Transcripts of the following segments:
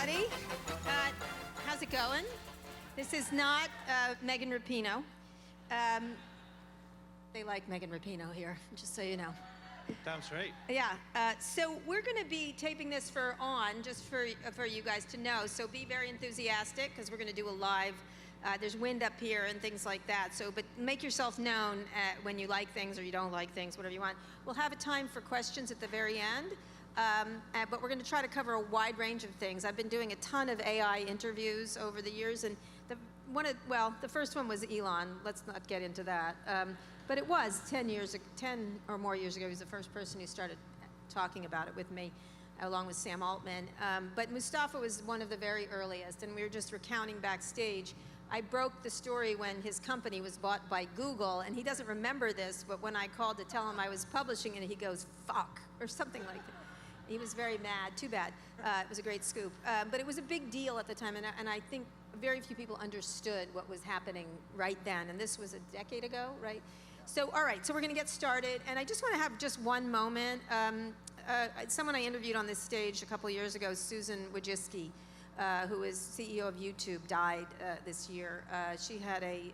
everybody. How's it going? This is not Megan Rapinoe. They like Megan Rapinoe here, just so you know. Damn straight. Yeah. So we're going to be taping this for just for you guys to know. So be very enthusiastic because we're going to do a live. There's wind up here and things like that. So, but make yourself known when you like things or you don't like things, whatever you want. We'll have a time for questions at the very end. But we're going to try to cover a wide range of things. I've been doing a ton of AI interviews over the years, and the first one was Elon. Let's not get into that. But it was 10 or more years ago. He was the first person who started talking about it with me, along with Sam Altman. But Mustafa was one of the very earliest, and we were just recounting backstage. I broke the story when his company was bought by Google, and he doesn't remember this, but when I called to tell him I was publishing it, he goes, "Fuck," or something like that. He was very mad, too bad. It was a great scoop. But it was a big deal at the time, and I think very few people understood what was happening right then. And this was a decade ago, right? So, all right, so we're gonna get started. And I just wanna have just one moment. Someone I interviewed on this stage a couple of years ago, Susan Wojcicki, who is CEO of YouTube, died this year. She had a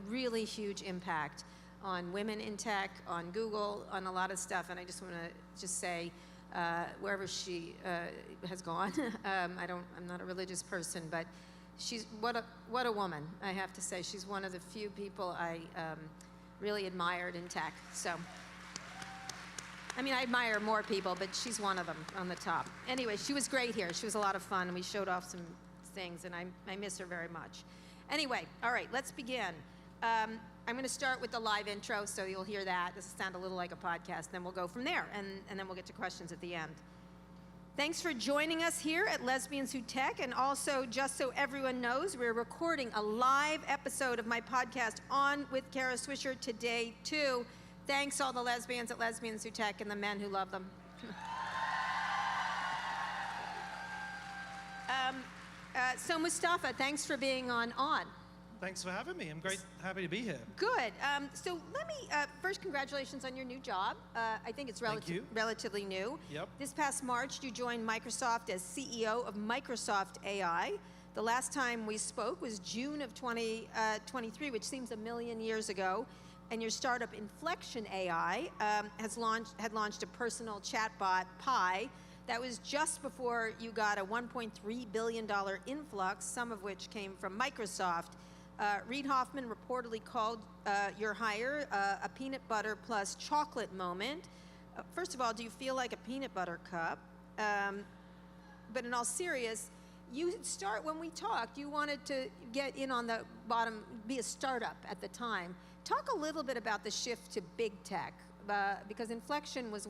really huge impact on women in tech, on Google, on a lot of stuff. And I just wanna say, wherever she has gone. I'm not a religious person, but she's what a woman, I have to say. She's one of the few people I really admired in tech. So, I mean, I admire more people, but she's one of them on the top. Anyway, she was great here. She was a lot of fun, and we showed off some things, and I miss her very much. Anyway, all right, let's begin. I'm going to start with the live intro, so you'll hear that. This will sound a little like a podcast. Then we'll go from there, and then we'll get to questions at the end. Thanks for joining us here at Lesbians Who Tech, and also, just so everyone knows, we're recording a live episode of my podcast On with Kara Swisher today, too. Thanks all the lesbians at Lesbians Who Tech and the men who love them. So Mustafa, thanks for being on. Thanks for having me. I'm happy to be here. Good. So let me, first, congratulations on your new job. I think it's relatively new. Yep. This past March, you joined Microsoft as CEO of Microsoft AI. The last time we spoke was June of 2023, which seems a million years ago. And your startup, Inflection AI, had launched a personal chatbot, Pi, that was just before you got a $1.3 billion influx, some of which came from Microsoft. Reid Hoffman reportedly called your hire a peanut butter plus chocolate moment. First of all, do you feel like a peanut butter cup? But in all seriousness, when we talked, you wanted to get in on the bottom, be a startup at the time. Talk a little bit about the shift to big tech, because Inflection was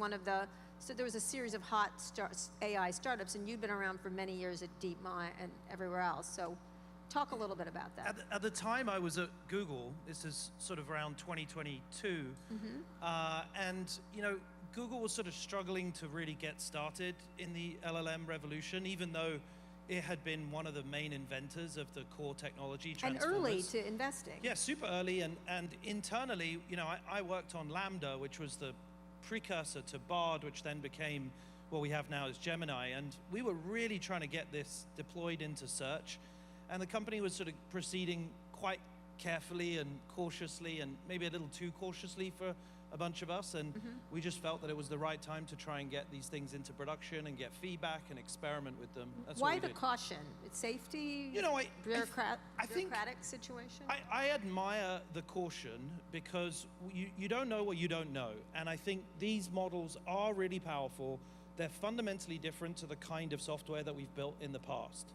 so there was a series of hot AI startups, and you'd been around for many years at DeepMind and everywhere else. So talk a little bit about that. At the time I was at Google, this is sort of around 2022, and Google was sort of struggling to really get started in the LLM revolution, even though it had been one of the main inventors of the core technology transformers. And early to investing. Yeah, super early, and internally, I worked on Lambda, which was the precursor to Bard, which then became what we have now as Gemini, and we were really trying to get this deployed into search. And the company was sort of proceeding quite carefully and cautiously, and maybe a little too cautiously for a bunch of us. And we just felt that it was the right time to try and get these things into production and get feedback and experiment with them. That's why the caution? It's safety? Bureaucratic situation? I admire the caution because you don't know what you don't know. And I think these models are really powerful. They're fundamentally different to the kind of software that we've built in the past.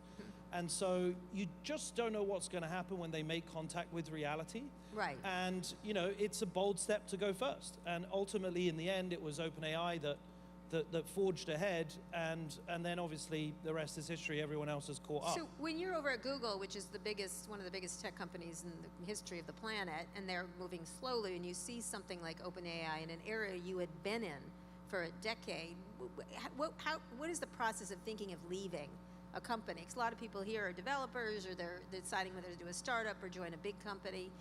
And so you just don't know what's going to happen when they make contact with reality. Right. And it's a bold step to go first. And ultimately, in the end, it was OpenAI that forged ahead. And then obviously the rest is history. Everyone else has caught up. So when you're over at Google, which is one of the biggest tech companies in the history of the planet, and they're moving slowly, and you see something like OpenAI in an area you had been in for a decade, what is the process of thinking of leaving a company? Because a lot of people here are developers, or they're deciding whether to do a startup or join a big company.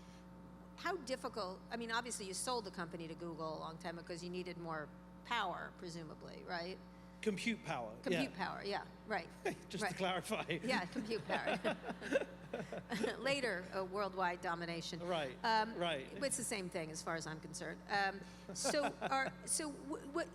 How difficult, I mean, obviously you sold the company to Google a long time ago because you needed more power, presumably, right? compute power. Compute power, yeah, right. Just right. to clarify. Yeah, compute power. Later, worldwide domination. Right, right. It's the same thing as far as I'm concerned.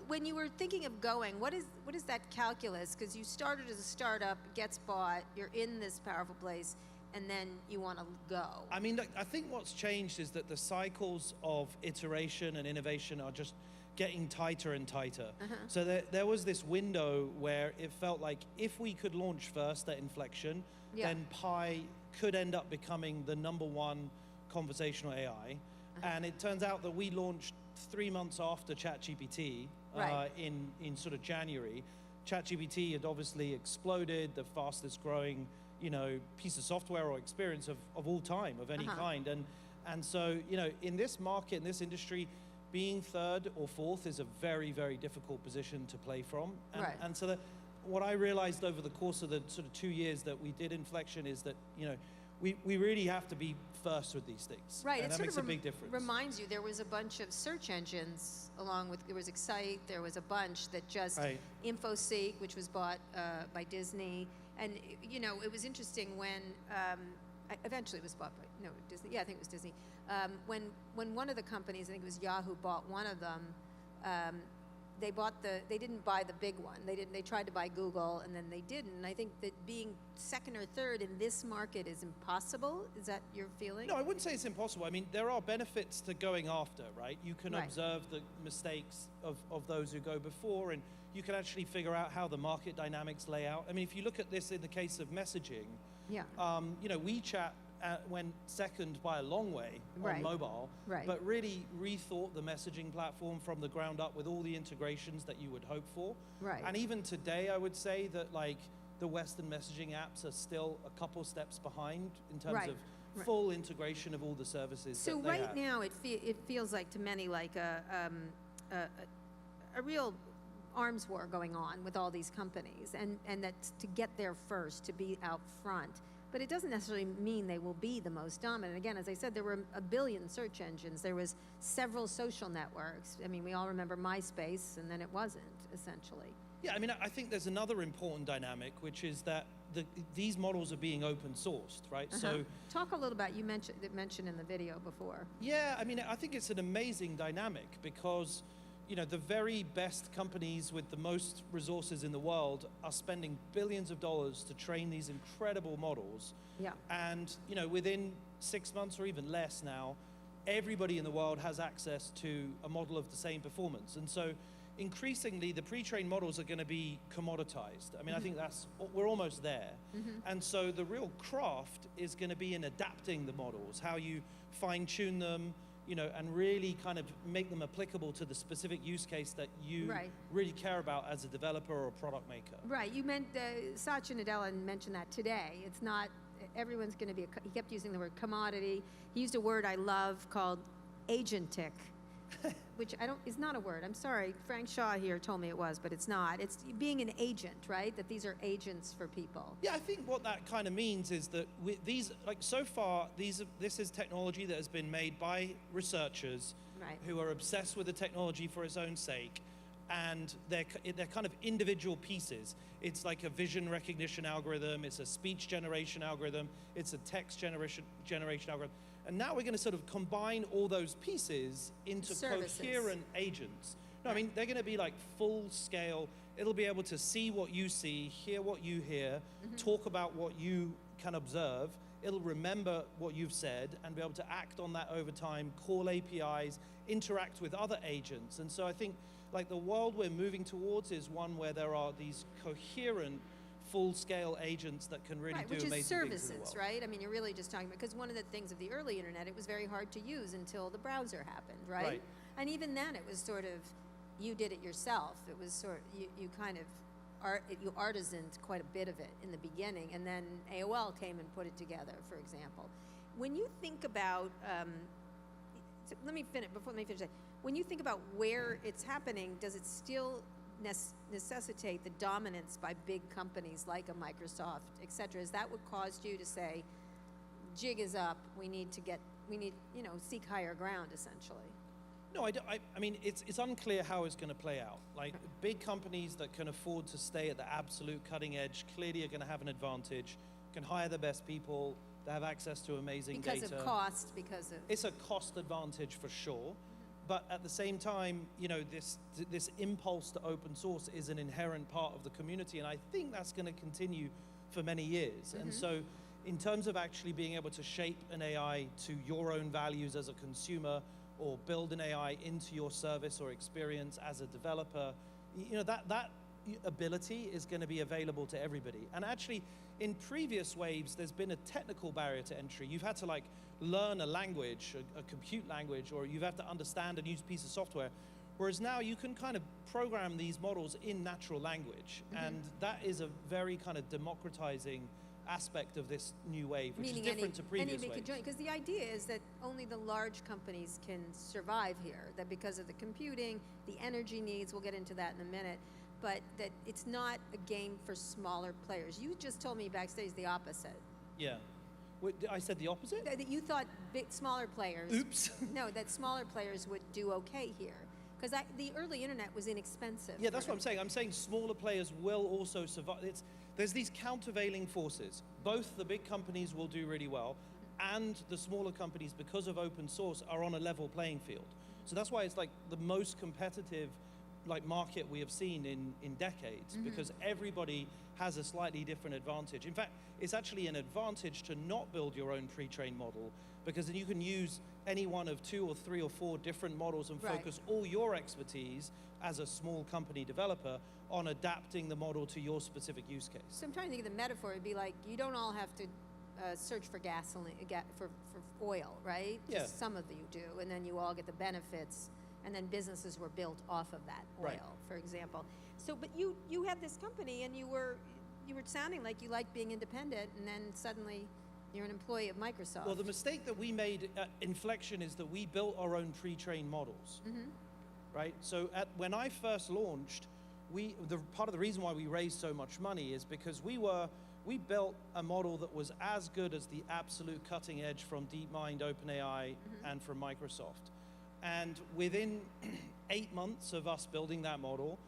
When you were thinking of going, what is that calculus? Because you started as a startup, gets bought, you're in this powerful place, and then you want to go. I mean, look, I think what's changed is that the cycles of iteration and innovation are just getting tighter and tighter. So there was this window where it felt like if we could launch first at inflection, then Pi could end up becoming the #1 conversational AI. And it turns out that we launched 3 months after ChatGPT in sort of January. ChatGPT had obviously exploded, the fastest growing piece of software or experience of all time, of any kind. And so, in this market, in this industry, being third or fourth is a very, very difficult position to play from. And so what I realized over the course of the sort of 2 years that we did inflection is that, we really have to be first with these things. Right, and that makes a big difference. Reminds you, there was a bunch of search engines along with, there was Excite, there was a bunch that just, InfoSeek, which was bought by Disney. And, it was interesting when, eventually it was bought by, Disney, yeah, I think it was Disney. When one of the companies, I think it was Yahoo, bought one of them, they didn't buy the big one. They tried to buy Google, and then they didn't. And I think that being second or third in this market is impossible. Is that your feeling? No, I wouldn't say it's impossible. I mean, there are benefits to going after, right? You can observe the mistakes of those who go before, and you can actually figure out how the market dynamics lay out. I mean, if you look at this in the case of messaging, WeChat went second by a long way on mobile, but really rethought the messaging platform from the ground up with all the integrations that you would hope for. And even today, I would say that the Western messaging apps are still a couple steps behind in terms of full integration of all the services. So that they have. Now it feels like to many like a real arms war going on with all these companies, and that's to get there first, to be out front. But it doesn't necessarily mean they will be the most dominant. Again, as I said, there were a billion search engines. There was several social networks. I mean, we all remember MySpace, and then it wasn't, essentially. Yeah, I mean, I think there's another important dynamic, which is that these models are being open sourced, right? So talk a little about, you mentioned in the video before. Yeah, I mean, I think it's an amazing dynamic because the very best companies with the most resources in the world are spending billions of dollars to train these incredible models. And, within 6 months or even less now, everybody in the world has access to a model of the same performance. And so increasingly, the pre-trained models are going to be commoditized. I mean, I think we're almost there. And so the real craft is going to be in adapting the models, how you fine-tune them, and really kind of make them applicable to the specific use case that you really care about as a developer or a product maker. Right, you meant, Satya Nadella mentioned that today. It's not, everyone's going to be, he kept using the word commodity. He used a word I love called agentic, which is not a word. I'm sorry, Frank Shaw here told me it was, but it's not. It's being an agent, right? That these are agents for people. Yeah, I think what that kind of means is that so far, this is technology that has been made by researchers who are obsessed with the technology for its own sake, and they're kind of individual pieces. It's like a vision recognition algorithm, it's a speech generation algorithm, it's a text generation algorithm. And now we're going to sort of combine all those pieces into coherent agents. No, I mean, they're going to be like full scale. It'll be able to see what you see, hear what you hear, talk about what you can observe. It'll remember what you've said and be able to act on that over time, call APIs, interact with other agents. And so I think the world we're moving towards is one where there are these coherent full-scale agents that can really do amazing things in the world. Which is services, right? I mean, you're really just talking about, because one of the things of the early internet, it was very hard to use until the browser happened, right? And even then, it was sort of, you did it yourself. It was sort of, you kind of, you artisaned quite a bit of it in the beginning, and then AOL came and put it together, for example. When you think about, let me finish that. When you think about where it's happening, does it still necessitate the dominance by big companies like a Microsoft, et cetera? Is that what caused you to say, jig is up, we need, seek higher ground, essentially? No, I mean, it's unclear how it's going to play out. Like, big companies that can afford to stay at the absolute cutting edge clearly are going to have an advantage, can hire the best people, they have access to amazing data. Because of cost, because of... It's a cost advantage for sure. But at the same time, you know, this impulse to open source is an inherent part of the community, and I think that's going to continue for many years. And so in terms of actually being able to shape an AI to your own values as a consumer, or build an AI into your service or experience as a developer, you know, that ability is going to be available to everybody. And actually, in previous waves, there's been a technical barrier to entry. You've had to like learn a language, a compute language, or you've had to understand and use a piece of software. Whereas now you can kind of program these models in natural language. And that is a very kind of democratizing aspect of this new wave, which is different to previous waves. Because the idea is that only the large companies can survive here, that because of the computing, the energy needs, we'll get into that in a minute, but that it's not a game for smaller players. You just told me backstage the opposite. Yeah. Wait, I said the opposite? That you thought smaller players... Oops. No, that smaller players would do okay here. Because the early internet was inexpensive. Yeah, that's what I'm saying. I'm saying smaller players will also survive. There's these countervailing forces. Both the big companies will do really well, and the smaller companies, because of open source, are on a level playing field. So that's why it's like the most competitive like market we have seen in decades, because everybody has a slightly different advantage. In fact, it's actually an advantage to not build your own pre-trained model, because then you can use any one of 2 or 3 or 4 different models and focus all your expertise as a small company developer on adapting the model to your specific use case. So I'm trying to think of the metaphor. It'd be like, you don't all have to search for gasoline, for oil, right? Yeah. Just some of you do, and then you all get the benefits, and then businesses were built off of that oil, for example. So, but you had this company, and you were sounding like you liked being independent, and then suddenly you're an employee of Microsoft. Well, the mistake that we made at Inflection is that we built our own pre-trained models, right? So when I first launched, part of the reason why we raised so much money is because we built a model that was as good as the absolute cutting edge from DeepMind, OpenAI, and from Microsoft. And within 8 months of us building that model,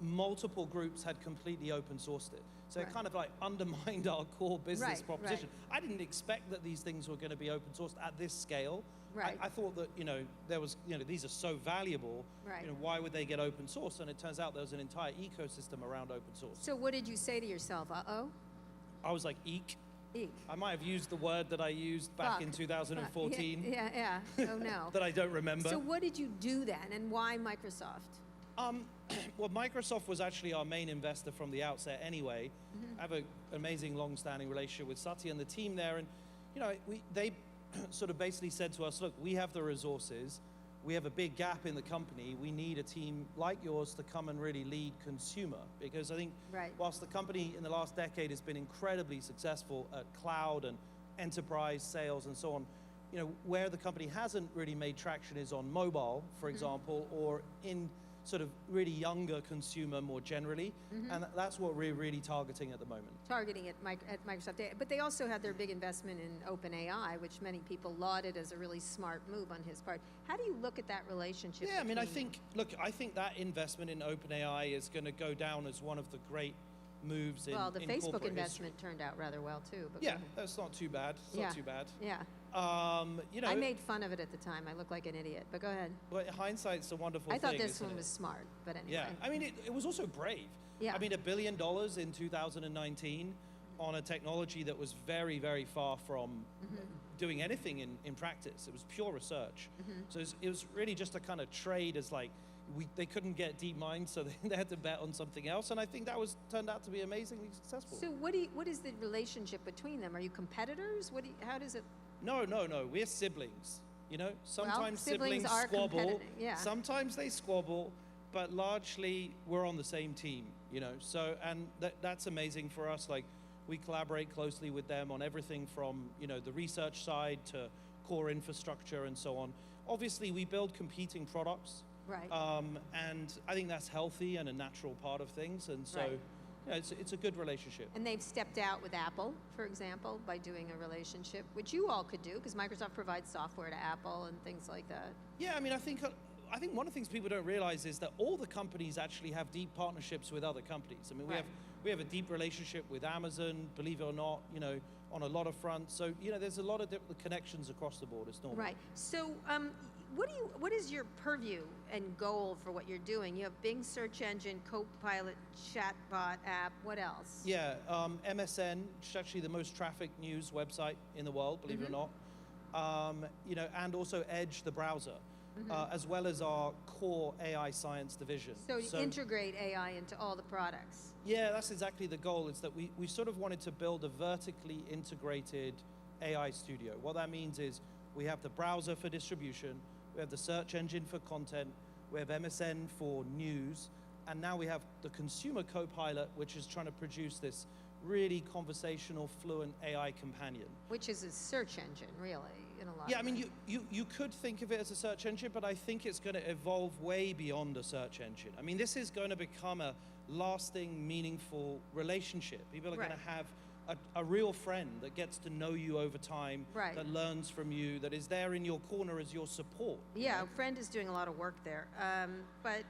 multiple groups had completely open sourced it. So it kind of like undermined our core business proposition. I didn't expect that these things were going to be open sourced at this scale. I thought that, you know, these are so valuable, you know, why would they get open source? And it turns out there was an entire ecosystem around open source. So what did you say to yourself? Uh-oh? I was like, eek. Eek. I might have used the word that I used back in 2014. Yeah. Oh no. that I don't remember. So what did you do then, and why Microsoft? Well, Microsoft was actually our main investor from the outset anyway. I have an amazing long-standing relationship with Satya and the team there, and you know, they sort of basically said to us, look, we have the resources, we have a big gap in the company, we need a team like yours to come and really lead consumer, because I think whilst the company in the last decade has been incredibly successful at cloud and enterprise sales and so on, you know, where the company hasn't really made traction is on mobile, for example, or in sort of really younger consumer more generally, and that's what we're really targeting at the moment. Targeting at Microsoft, but they also had their big investment in OpenAI, which many people lauded as a really smart move on his part. How do you look at that relationship? Yeah, I mean, I think that investment in OpenAI is going to go down as one of the great moves in the Facebook history. investment turned out rather well too. But yeah, that's not too bad. It's not too bad. Yeah. You know, I made fun of it at the time. I looked like an idiot, but go ahead. Well, hindsight's a wonderful thing. I thought this one was smart, but anyway. Yeah, I mean, it was also brave. Yeah. I mean, $1 billion in 2019 on a technology that was very, very far from doing anything in practice. It was pure research. So it was really just a kind of trade as like, they couldn't get DeepMind, so they had to bet on something else, and I think that turned out to be amazingly successful. So what is the relationship between them? Are you competitors? How does it? No, we're siblings. You know, sometimes siblings are squabble. Yeah. Sometimes they squabble, but largely we're on the same team. You know, so and that's amazing for us. Like, we collaborate closely with them on everything from, you know, the research side to core infrastructure and so on. Obviously, we build competing products. Right. And I think that's healthy and a natural part of things. And so, you it's a good relationship. And they've stepped out with Apple, for example, by doing a relationship, which you all could do, because Microsoft provides software to Apple and things like that. Yeah, I mean, I think one of the things people don't realize is that all the companies actually have deep partnerships with other companies. I mean, we have a deep relationship with Amazon, believe it or not, on a lot of fronts. So, there's a lot of different connections across the board. It's normal. Right. So, what is your purview and goal for what you're doing? You have Bing search engine, Copilot, chatbot app. What else? Yeah, MSN, which is actually the most trafficked news website in the world, believe it or not. And also Edge, the browser, as well as our core AI science division. So integrate AI into all the products. Yeah, that's exactly the goal. Is that we sort of wanted to build a vertically integrated AI studio. What that means is we have the browser for distribution, we have the search engine for content, we have MSN for news, and now we have the consumer Copilot, which is trying to produce this really conversational, fluent AI companion. Which is a search engine, really, in a lot Yeah, I of mean, ways. you could think of it as a search engine, but I think it's going to evolve way beyond a search engine. I mean, this is going to become a lasting, meaningful relationship. People are going to have a real friend that gets to know you over time, that learns from you, that is there in your corner as your support. Yeah, Friend is doing a lot of work there. But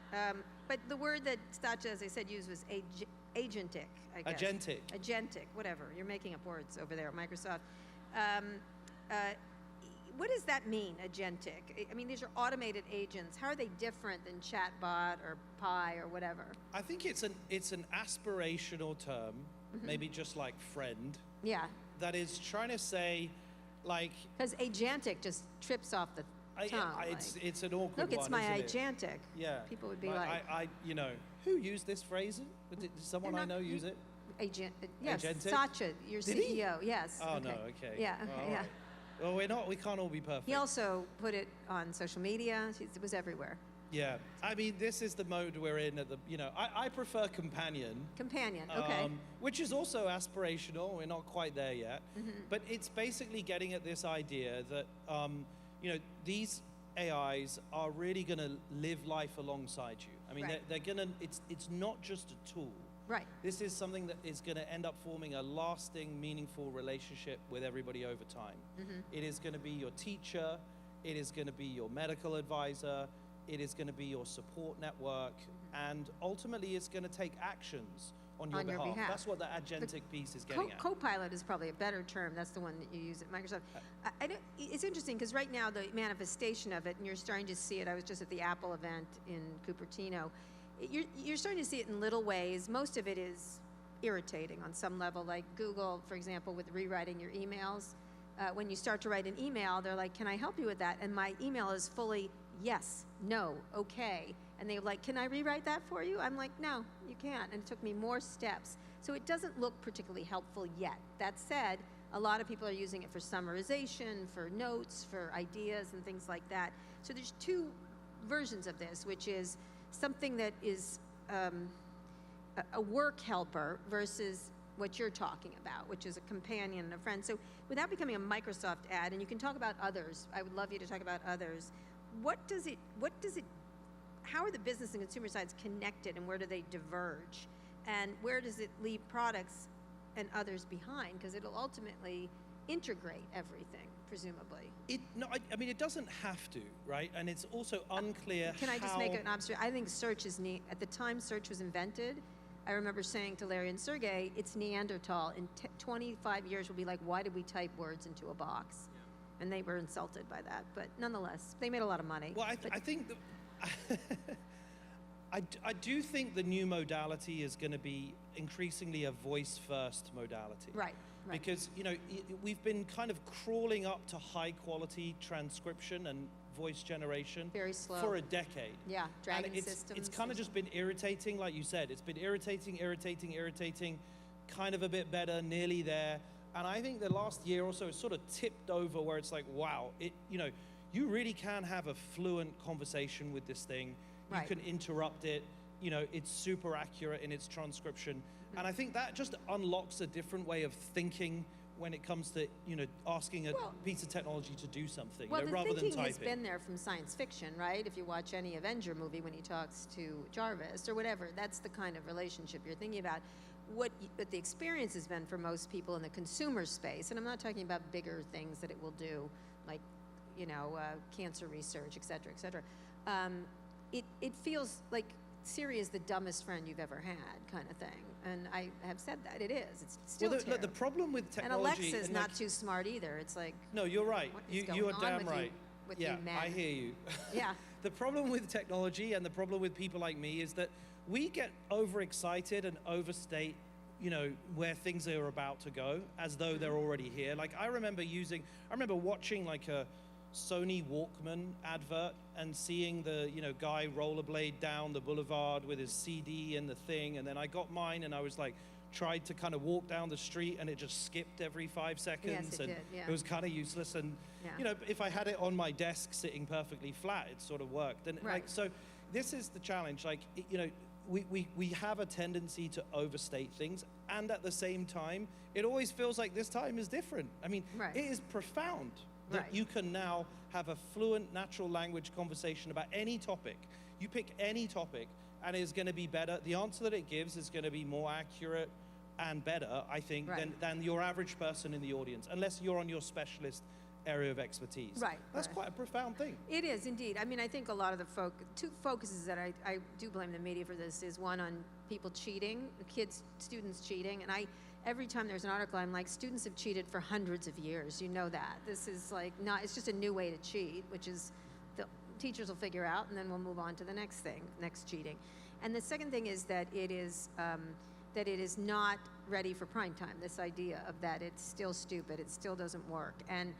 the word that Satya, as I said, used was agentic, I guess. Agentic, whatever. You're making up words over there at Microsoft. What does that mean, agentic? I mean, these are automated agents. How are they different than chatbot or Pi or whatever? I think it's an aspirational term, maybe just like friend. Yeah. That is trying to say, like. Because agentic just trips off the tongue. It's an awkward look, one. It's my isn't it? agentic. Yeah. People would be like. Who used this phrase? Did someone I know use it? Yes. Agentic? Satya, your Did CEO. He? Yes. Oh no. Okay. Yeah. Oh, yeah. Right. Well, we can't all be perfect. He also put it on social media. It was everywhere. Yeah, I mean, this is the mode we're in at the, I prefer companion. Companion, okay. Which is also aspirational. We're not quite there yet. But it's basically getting at this idea that, these AIs are really going to live life alongside you. I mean, they're going to, it's not just a tool. Right. This is something that is going to end up forming a lasting, meaningful relationship with everybody over time. It is going to be your teacher. It is going to be your medical advisor. It is going to be your support network. And ultimately, it's going to take actions on your behalf. That's what the agentic piece is getting at. Copilot is probably a better term. That's the one that you use at Microsoft. It's interesting because right now the manifestation of it, and you're starting to see it. I was just at the Apple event in Cupertino. You're starting to see it in little ways. Most of it is irritating on some level, like Google, for example, with rewriting your emails. When you start to write an email, they're like, can I help you with that? And my email is fully yes, no, okay. And they're like, can I rewrite that for you? I'm like, no, you can't. And it took me more steps. So it doesn't look particularly helpful yet. That said, a lot of people are using it for summarization, for notes, for ideas and things like that. So there's two versions of this, which is something that is a work helper versus what you're talking about, which is a companion and a friend. So without becoming a Microsoft ad, and you can talk about others, I would love you to talk about others. How are the business and consumer sides connected, and where do they diverge? And where does it leave products and others behind? Because it'll ultimately integrate everything, presumably. I mean, it doesn't have to, right? And it's also unclear Can I just make an observation? I think search is at the time search was invented, I remember saying to Larry and Sergey, it's Neanderthal. In 25 years, we'll be like, why did we type words into a box? Yeah. And they were insulted by that. But nonetheless, they made a lot of money. Well, I think I do think the new modality is going to be increasingly a voice-first modality. Right. Because, we've been kind of crawling up to high-quality transcription and voice generation very slow for a decade. Yeah, dragging systems. It's kind of just been irritating, like you said. It's been irritating, kind of a bit better, nearly there. And I think the last year or so it's sort of tipped over where it's like, wow, you really can have a fluent conversation with this thing. Right. You can interrupt it. It's super accurate in its transcription. Mm-hmm. And I think that just unlocks a different way of thinking when it comes to, asking a piece of technology to do something, rather than typing. Well, the thinking has been there from science fiction, right? If you watch any Avenger movie when he talks to Jarvis or whatever, that's the kind of relationship you're thinking about. what the experience has been for most people in the consumer space, and I'm not talking about bigger things that it will do, like, you know, cancer research, et cetera, it feels like Siri is the dumbest friend you've ever had, kind of thing. And I have said that it is. It's still Well, terrible. the problem with technology, and Alexa's not too smart either. It's like, no, you're right. what is You are going on damn with right. you, with Yeah, you men? I hear you. Yeah. The problem with technology and the problem with people like me is that we get overexcited and overstate, you know, where things are about to go as though they're already here. Like I remember watching like a Sony Walkman advert and seeing the, you know, guy rollerblade down the boulevard with his CD and the thing, and then I got mine and I was like, tried to kind of walk down the street and it just skipped every 5 seconds. Yes, it and did, yeah. it was kind of useless. And Yeah. you know, if I had it on my desk sitting perfectly flat, it sort of worked. And Right. like, so this is the challenge. Like, you know, we have a tendency to overstate things, and at the same time, it always feels like this time is different. I mean, Right. it is profound that Right. you can now have a fluent natural language conversation about any topic. You pick any topic and it's going to be better. The answer that it gives is going to be more accurate and better, I think, Right. than your average person in the audience, unless you're on your specialist area of expertise. Right, That's right. quite a profound thing. It is indeed. I mean, I think a lot of the two focuses that I do blame the media for this is one on people cheating, students cheating, and every time there's an article, I'm like, students have cheated for hundreds of years. You know that. This is like it's just a new way to cheat, which is the teachers will figure out, and then we'll move on to the next thing, next cheating. And the second thing is that it is not ready for prime time. This idea of that it's still stupid, it still doesn't work, and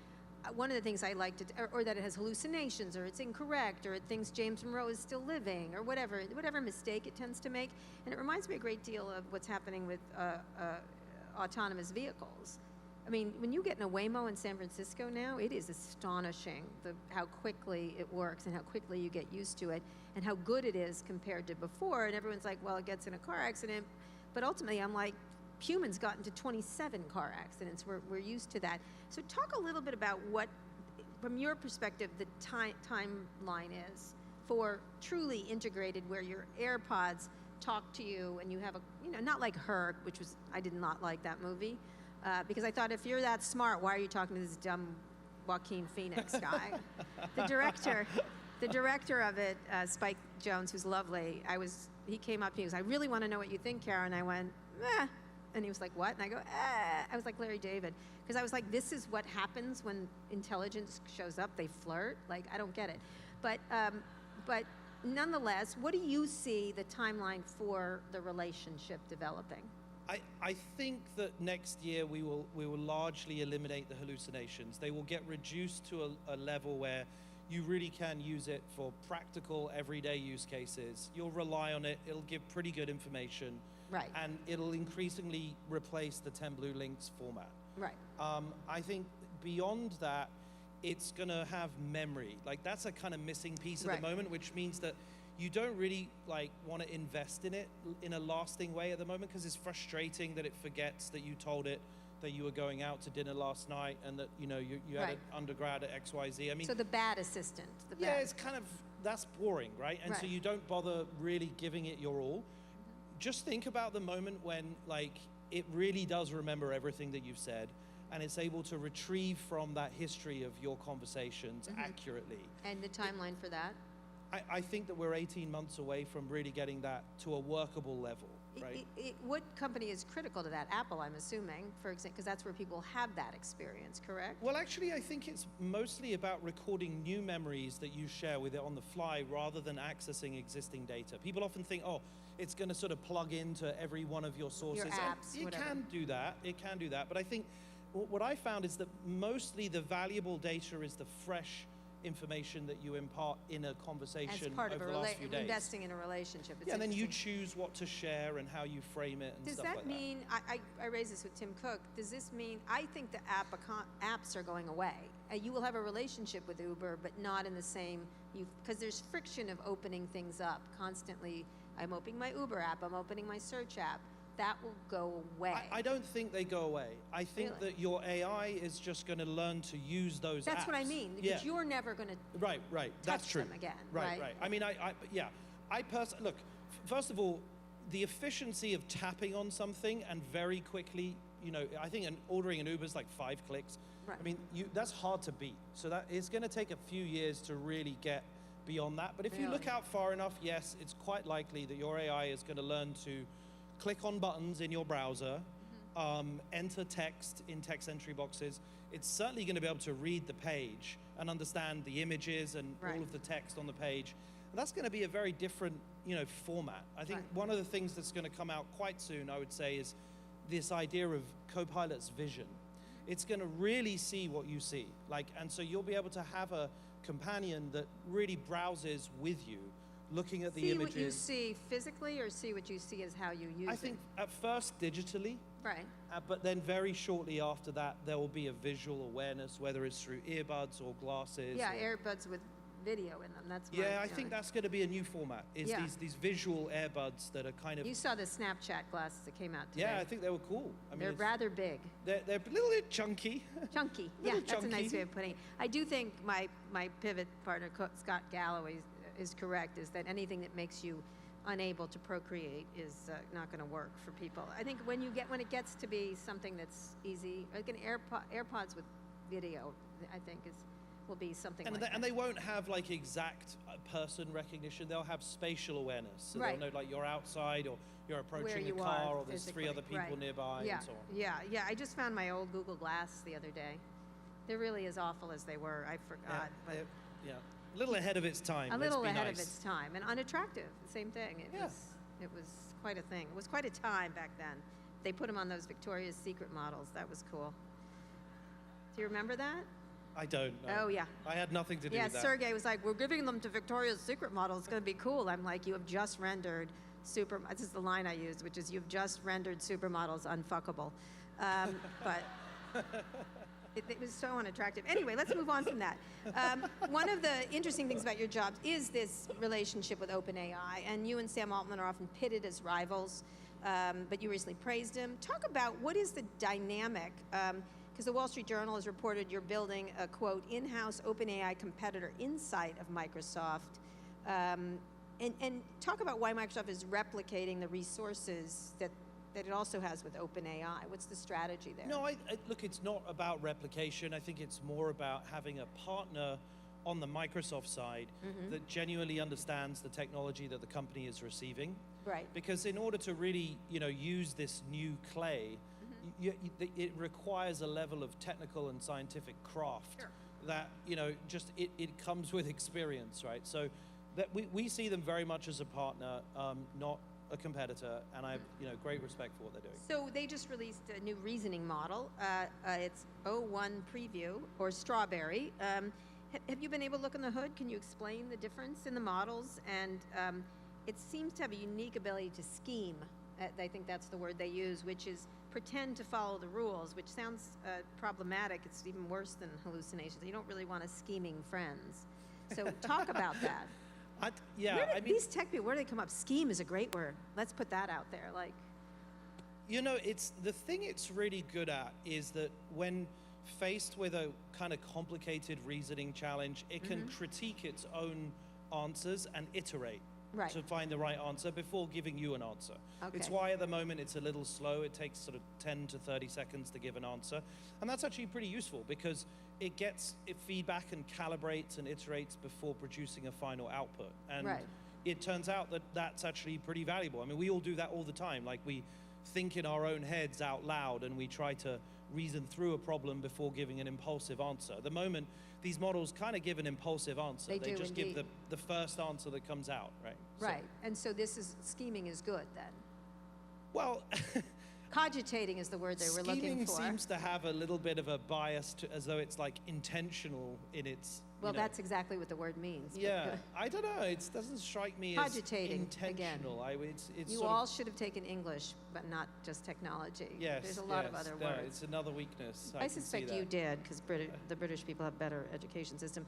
one of the things I like to, or that it has hallucinations, or it's incorrect, or it thinks James Monroe is still living, or whatever mistake it tends to make. And it reminds me a great deal of what's happening with autonomous vehicles. I mean, when you get in a Waymo in San Francisco now, it is astonishing how quickly it works and how quickly you get used to it and how good it is compared to before. And everyone's like, well, it gets in a car accident. But ultimately, I'm like, humans got into 27 car accidents. We're used to that. So talk a little bit about what, from your perspective, the timeline is for truly integrated, where your AirPods talk to you and you have a, you know, not like Her, which was, I did not like that movie, because I thought, if you're that smart, why are you talking to this dumb Joaquin Phoenix guy? The director of it, Spike Jonze, who's lovely, he came up to me, he was, I really want to know what you think, Karen. I went, eh. And he was like, what? And I go, eh. I was like Larry David. Because I was like, this is what happens when intelligence shows up. They flirt. Like, I don't get it. But nonetheless, what do you see the timeline for the relationship developing? I think that next year we will largely eliminate the hallucinations. They will get reduced to a level where you really can use it for practical, everyday use cases. You'll rely on it. It'll give pretty good information. Right. And it'll increasingly replace the 10 blue links format. Right. I think beyond that, it's going to have memory. Like, that's a kind of missing piece at the moment, which means that you don't really want to invest in it in a lasting way at the moment, because it's frustrating that it forgets that you told it that you were going out to dinner last night and that you had an undergrad at XYZ. I mean, so the bad assistant. It's kind of, that's boring, right? And so you don't bother really giving it your all. Just think about the moment when it really does remember everything that you've said, and it's able to retrieve from that history of your conversations accurately. And the timeline for that? I think that we're 18 months away from really getting that to a workable level, right? What company is critical to that? Apple, I'm assuming, for example, because that's where people have that experience, correct? Well, actually, I think it's mostly about recording new memories that you share with it on the fly rather than accessing existing data. People often think, oh, it's going to sort of plug into every one of your sources. Your apps, it whatever. can do that. It can do that. But I think what I found is that mostly the valuable data is the fresh information that you impart in a conversation As part of over the last few days. investing in a relationship. It's And then you interesting. choose what to share and how you frame it and Does stuff that like mean, I raised this with Tim Cook, does this mean, I think the apps are going away. You will have a relationship with Uber, but not in the same, because there's friction of opening things up constantly. I'm opening my Uber app, I'm opening my search app. That will go away. I don't think they go away. I think Really? that your AI is just going to learn to use those That's apps. what I mean, because you're never going to Right. That's touch true. them again, Right. I mean, I personally, look, first of all, the efficiency of tapping on something and very quickly, I think ordering an Uber is like 5 clicks. Right. I mean, that's hard to beat. So that it's going to take a few years to really get beyond that. But if you look out far enough, yes, it's quite likely that your AI is going to learn to click on buttons in your browser, enter text in text entry boxes. It's certainly going to be able to read the page and understand the images and all of the text on the page. And that's going to be a very different, format. I think one of the things that's going to come out quite soon, I would say, is this idea of Copilot's vision. It's going to really see what you see. And so you'll be able to have a companion that really browses with you, looking at the images. See what you see physically, or see what you see as how you use it? I think at first digitally. Right. But then very shortly after that, there will be a visual awareness, whether it's through earbuds or glasses. Yeah, earbuds with video in them. That's I think that's going to be a new format. Is these visual earbuds that are kind of. You saw the Snapchat glasses that came out today. Yeah, I think they were cool. I mean, they're rather big. They're a little bit chunky. Chunky. Yeah, that's a nice way of putting it. I do think my pivot partner Scott Galloway is correct. Is that anything that makes you unable to procreate is not going to work for people. I think when it gets to be something that's easy, like an AirPods with video, I think will be something like that. And they won't have exact person recognition. They'll have spatial awareness. So they'll know you're outside or you're approaching a car or there's 3 other people nearby and so on. Yeah. I just found my old Google Glass the other day. They're really as awful as they were. I forgot. Yeah. A little ahead of its time. A little ahead of its time, and unattractive. Same thing. It was quite a thing. It was quite a time back then. They put them on those Victoria's Secret models. That was cool. Do you remember that? I don't know. Oh yeah. I had nothing to do with that. Yeah, Sergey was like, "We're giving them to Victoria's Secret models. It's going to be cool." I'm like, "You have just rendered this is the line I used, which is you've just rendered supermodels unfuckable," but. It was so unattractive. Anyway, let's move on from that. One of the interesting things about your jobs is this relationship with OpenAI, and you and Sam Altman are often pitted as rivals, but you recently praised him. Talk about what is the dynamic, because the Wall Street Journal has reported you're building a, quote, in-house OpenAI competitor inside of Microsoft, and talk about why Microsoft is replicating the resources that it also has with OpenAI. What's the strategy there? No, look, it's not about replication. I think it's more about having a partner on the Microsoft side that genuinely understands the technology that the company is receiving. Right. Because in order to really, use this new clay, it requires a level of technical and scientific craft that, it comes with experience, right? So that we see them very much as a partner, not a competitor, and I have great respect for what they're doing. So they just released a new reasoning model. It's O1 Preview, or Strawberry. Have you been able to look in the hood? Can you explain the difference in the models? And it seems to have a unique ability to scheme. I think that's the word they use, which is pretend to follow the rules, which sounds problematic. It's even worse than hallucinations. You don't really want a scheming friends. So talk about that. These tech people, where do they come up? Scheme is a great word. Let's put that out there. It's the thing it's really good at is that when faced with a kind of complicated reasoning challenge, it can critique its own answers and iterate to find the right answer before giving you an answer. Okay. It's why at the moment it's a little slow. It takes sort of 10 to 30 seconds to give an answer. And that's actually pretty useful because it gets feedback and calibrates and iterates before producing a final output. And it turns out that that's actually pretty valuable. I mean, we all do that all the time. We think in our own heads out loud and we try to reason through a problem before giving an impulsive answer. At the moment, these models kind of give an impulsive answer. They just give the first answer that comes out, right? Right, and so scheming is good then? Well, cogitating is the word they were looking for. Scheming seems to have a little bit of a bias as though it's intentional in its. Well, that's exactly what the word means. Yeah, I don't know. It doesn't strike me as intentional. You all should have taken English, but not just technology. Yes, there's a lot of other words. It's another weakness. I suspect you did, because the British people have better education system.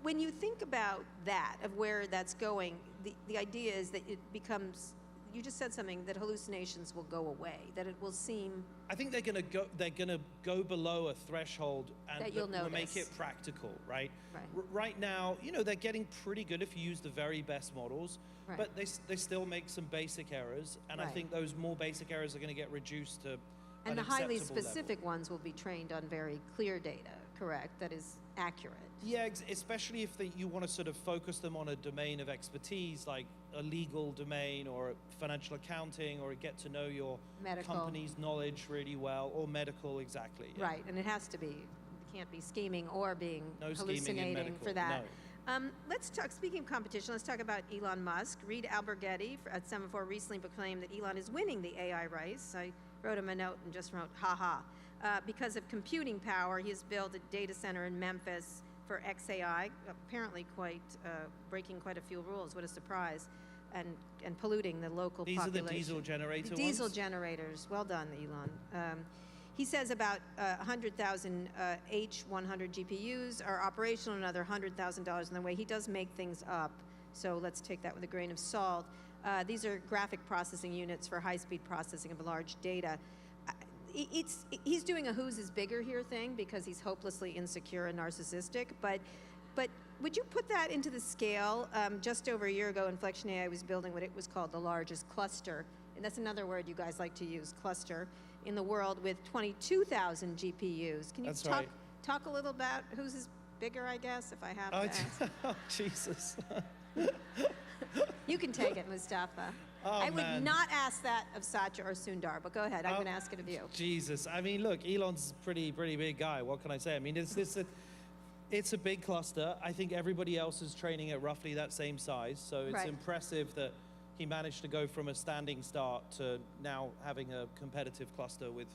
When you think about that, of where that's going, the idea is that it becomes you just said something, that hallucinations will go away, that it will seem... I think they're gonna go below a threshold and That you'll will make notice. it practical, right? Right. Right now, you know, they're getting pretty good if you use the very best models, Right. but they still make some basic errors, and I Right. think those more basic errors are going to get reduced to And an the highly acceptable level. specific ones will be trained on very clear data, correct? That is accurate. Yeah, especially if you want to sort of focus them on a domain of expertise, like a legal domain or financial accounting, or get to know your Medical. company's knowledge really well, or medical, exactly. Yeah. Right, and it has to be. You can't be scheming or being No scheming in hallucinating medical, for that. no. Let's talk, speaking of competition, let's talk about Elon Musk. Reed Alberghetti at Semaphore recently proclaimed that Elon is winning the AI race. I wrote him a note and just wrote, ha. Because of computing power, he has built a data center in Memphis for XAI, apparently breaking quite a few rules. What a surprise. And polluting the local These population. are the diesel generator The diesel ones? generators. Well done, Elon. He says about 100,000 H100 GPUs are operational, another $100,000 in the way. He does make things up, so let's take that with a grain of salt. These are graphic processing units for high-speed processing of large data. He's doing a whose is bigger here thing because he's hopelessly insecure and narcissistic, but would you put that into the scale? Just over a year ago, Inflection AI was building what it was called the largest cluster, and that's another word you guys like to use, cluster, in the world with 22,000 GPUs. Can you That's right. talk a little about whose is bigger, I guess, if I have to ask? Oh, Jesus. You can take it, Mustafa. Oh, I would man. not ask that of Satya or Sundar, but go ahead. I'm going to ask it of you. Jesus. I mean, look, Elon's a pretty big guy. What can I say? I mean, it's a big cluster. I think everybody else is training at roughly that same size. So it's Right. impressive that he managed to go from a standing start to now having a competitive cluster with,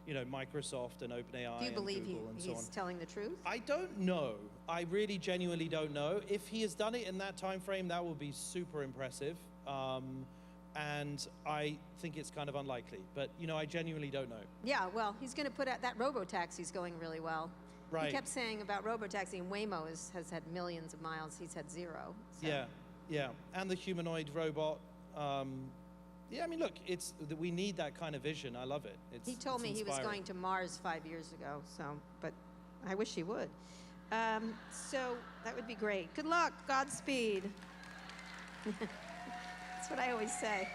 you know, Microsoft and OpenAI Do you and believe Google and so on. he's telling the truth? I don't know. I really genuinely don't know. If he has done it in that time frame, that would be super impressive. And I think it's kind of unlikely. But, you know, I genuinely don't know. Yeah, well, he's going to put out that robo-taxi's going really well. Right. He kept saying about robo-taxi, and Waymo has had millions of miles. He's had zero. So. Yeah. And the humanoid robot. Yeah, I mean, look, we need that kind of vision. I love it. He told me he was going to Mars 5 years ago, but I wish he would. So that would be great. Good luck. Godspeed. That's what I always say.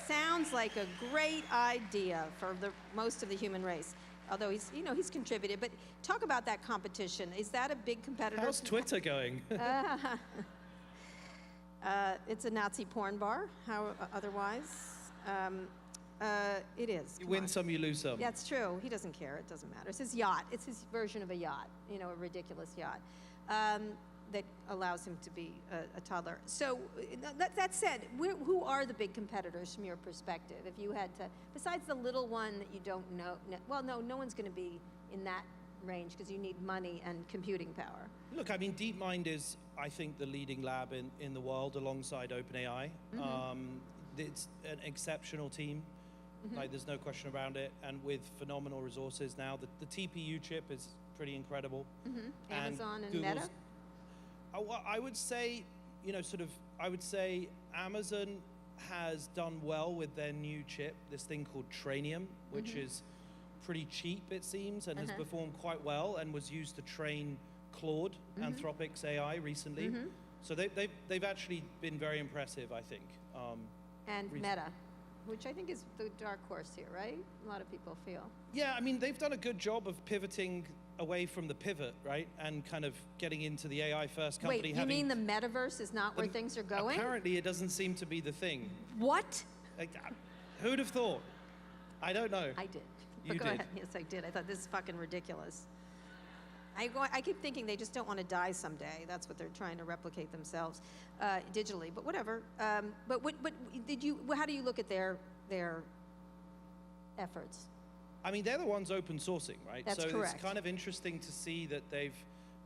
Sounds like a great idea for most of the human race. Although he's contributed. But talk about that competition. Is that a big competitor? How's Twitter going? It's a Nazi porn bar. How otherwise? It is. You Come win on. some, you lose some. Yeah, it's true. He doesn't care. It doesn't matter. It's his yacht. It's his version of a yacht. You know, a ridiculous yacht that allows him to be a toddler. So that said, who are the big competitors from your perspective? If you had to, besides the little one that you don't know, well, no one's going to be in that range because you need money and computing power. Look, I mean, DeepMind is, I think, the leading lab in the world alongside OpenAI. It's an exceptional team. Like, there's no question around it. And with phenomenal resources now, the TPU chip is pretty incredible. Amazon and Google's- Meta? Well, I would say, you know, I would say Amazon has done well with their new chip, this thing called Trainium, which is pretty cheap, it seems, and has performed quite well and was used to train Claude, Anthropic's AI recently. So they've actually been very impressive, I think. And Meta, which I think is the dark horse here, right? A lot of people feel. Yeah, I mean, they've done a good job of pivoting away from the pivot, right? And kind of getting into the AI first company. Wait, you mean the metaverse is not where things are going? Apparently, it doesn't seem to be the thing. What? Like, who'd have thought? I don't know. I did. You Go did. ahead. Yes, I did. I thought this is fucking ridiculous. I keep thinking they just don't want to die someday. That's what they're trying to replicate themselves digitally. But whatever. But how do you look at their efforts? I mean, they're the ones open sourcing, right? That's so correct. It's kind of interesting to see that they've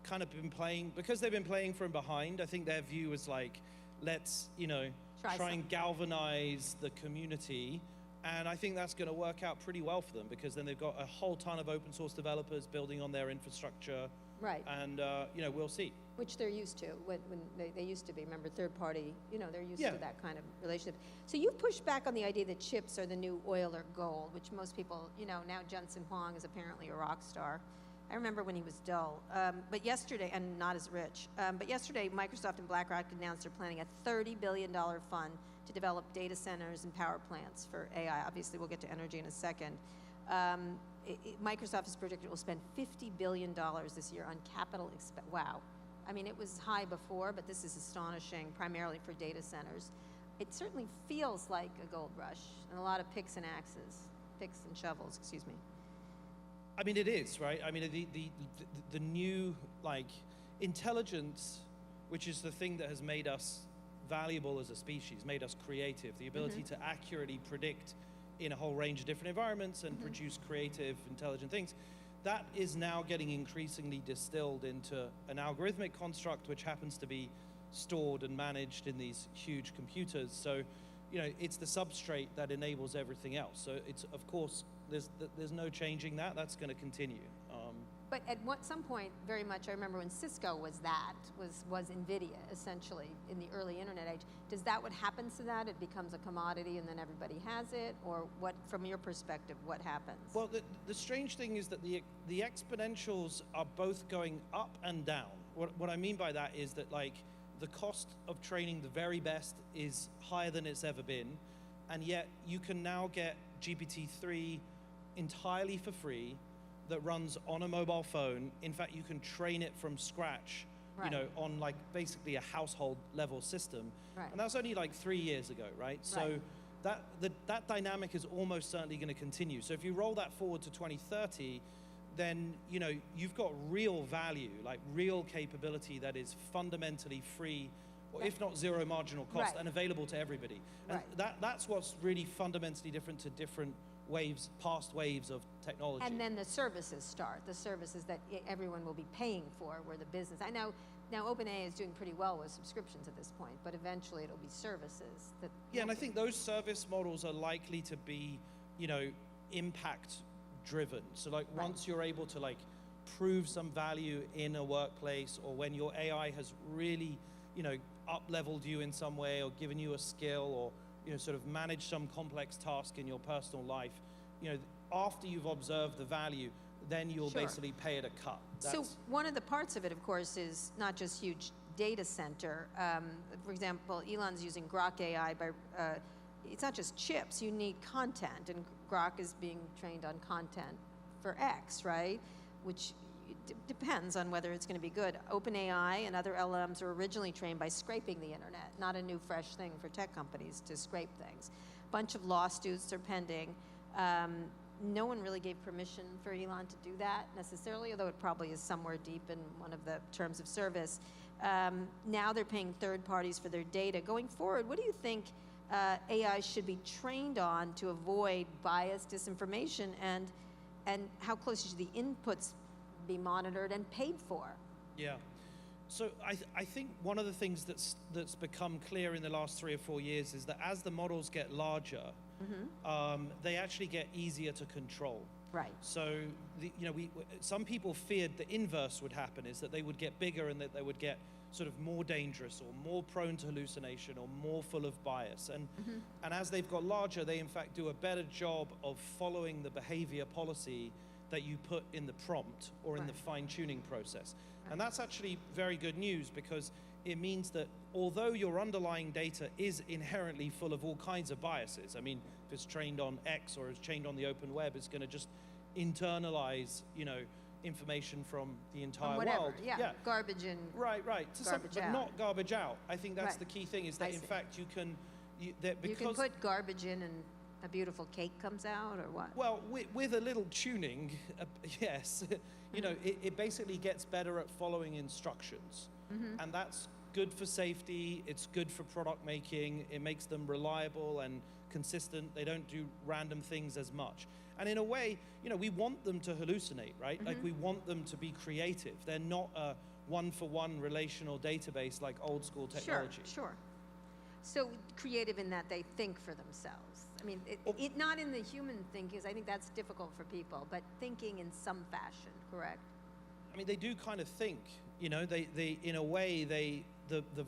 kind of been playing, because they've been playing from behind. I think their view was like, let's, you know, try and galvanize the community. And I think that's going to work out pretty well for them, because then they've got a whole ton of open source developers building on their infrastructure. Right. And, you know, we'll see. Which they're used to, when they used to be, remember, third party, they're used Yeah. to that kind of relationship. So you've pushed back on the idea that chips are the new oil or gold, which most people, now Jensen Huang is apparently a rock star. I remember when he was dull, but yesterday, and not as rich, but yesterday Microsoft and BlackRock announced they're planning a $30 billion fund to develop data centers and power plants for AI. Obviously, we'll get to energy in a second. Microsoft is predicted it will spend $50 billion this year on capital expense. Wow. I mean, it was high before, but this is astonishing, primarily for data centers. It certainly feels like a gold rush, and a lot of picks and shovels, excuse me. I mean, it is, right? I mean, the new, intelligence, which is the thing that has made us valuable as a species, made us creative, the ability to accurately predict in a whole range of different environments and produce creative, intelligent things, that is now getting increasingly distilled into an algorithmic construct which happens to be stored and managed in these huge computers. So, it's the substrate that enables everything else. So it's, of course, there's no changing that. That's going to continue. But at some point, very much, I remember when Cisco was NVIDIA, essentially, in the early internet age. Does that what happens to that? It becomes a commodity and then everybody has it? Or what, from your perspective, what happens? Well, the strange thing is that the exponentials are both going up and down. What I mean by that is that, the cost of training the very best is higher than it's ever been, and yet you can now get GPT-3 entirely for free, that runs on a mobile phone. In fact, you can train it from scratch, right. On basically a household level system. Right. And that's only 3 years ago, right? So that dynamic is almost certainly going to continue. So if you roll that forward to 2030, then you've got real value, real capability that is fundamentally free, or if not zero marginal cost, right. and available to everybody. And that's what's really fundamentally different to different past waves of technology. And then the services start, the services that everyone will be paying for, where the business, I know, now OpenAI is doing pretty well with subscriptions at this point, but eventually it'll be services. And I think those service models are likely to be, impact driven. So once you're able to prove some value in a workplace, or when your AI has really, up-leveled you in some way, or given you a skill, or sort of manage some complex task in your personal life, after you've observed the value, then you'll basically pay it a cut. So one of the parts of it, of course, is not just huge data center. For example, Elon's using Grok AI it's not just chips, you need content, and Grok is being trained on content for X, right? Which depends on whether it's going to be good. OpenAI and other LLMs were originally trained by scraping the internet, not a new fresh thing for tech companies to scrape things. Bunch of lawsuits are pending. No one really gave permission for Elon to do that necessarily, although it probably is somewhere deep in one of the terms of service. Now they're paying third parties for their data. Going forward, what do you think AI should be trained on to avoid bias, disinformation, and how close should the inputs be monitored and paid for? Yeah. So I think one of the things that's become clear in the last 3 or 4 years is that as the models get larger, they actually get easier to control. Right. So some people feared the inverse would happen, is that they would get bigger and that they would get sort of more dangerous or more prone to hallucination or more full of bias. And as they've got larger, they in fact do a better job of following the behavior policy that you put in the prompt or in the fine-tuning process. And that's actually very good news, because it means that although your underlying data is inherently full of all kinds of biases, I mean, if it's trained on X or it's trained on the open web, it's going to just internalize, information from the entire world. Yeah, garbage in. Right. Garbage out. But not garbage out. I think that's the key thing, is that in fact you can put garbage in and a beautiful cake comes out, or what? Well, with a little tuning, yes, it basically gets better at following instructions, and that's good for safety. It's good for product making. It makes them reliable and consistent. They don't do random things as much. And in a way, we want them to hallucinate, right? Like, we want them to be creative. They're not a one-for-one relational database like old school technology. Sure. So creative in that they think for themselves. I mean, it not in the human thinking, because I think that's difficult for people, but thinking in some fashion, correct? I mean, they do kind of think, You know, they in a way, the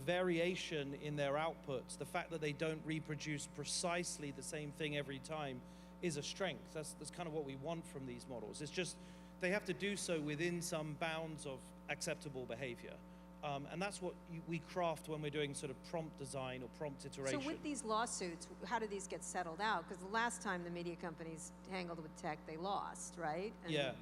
variation in their outputs, the fact that they don't reproduce precisely the same thing every time is a strength. That's kind of what we want from these models. It's just they have to do so within some bounds of acceptable behavior. And that's what we craft when we're doing sort of prompt design or prompt iteration. So with these lawsuits, how do these get settled out? Because the last time the media companies tangled with tech, they lost, right? And yeah.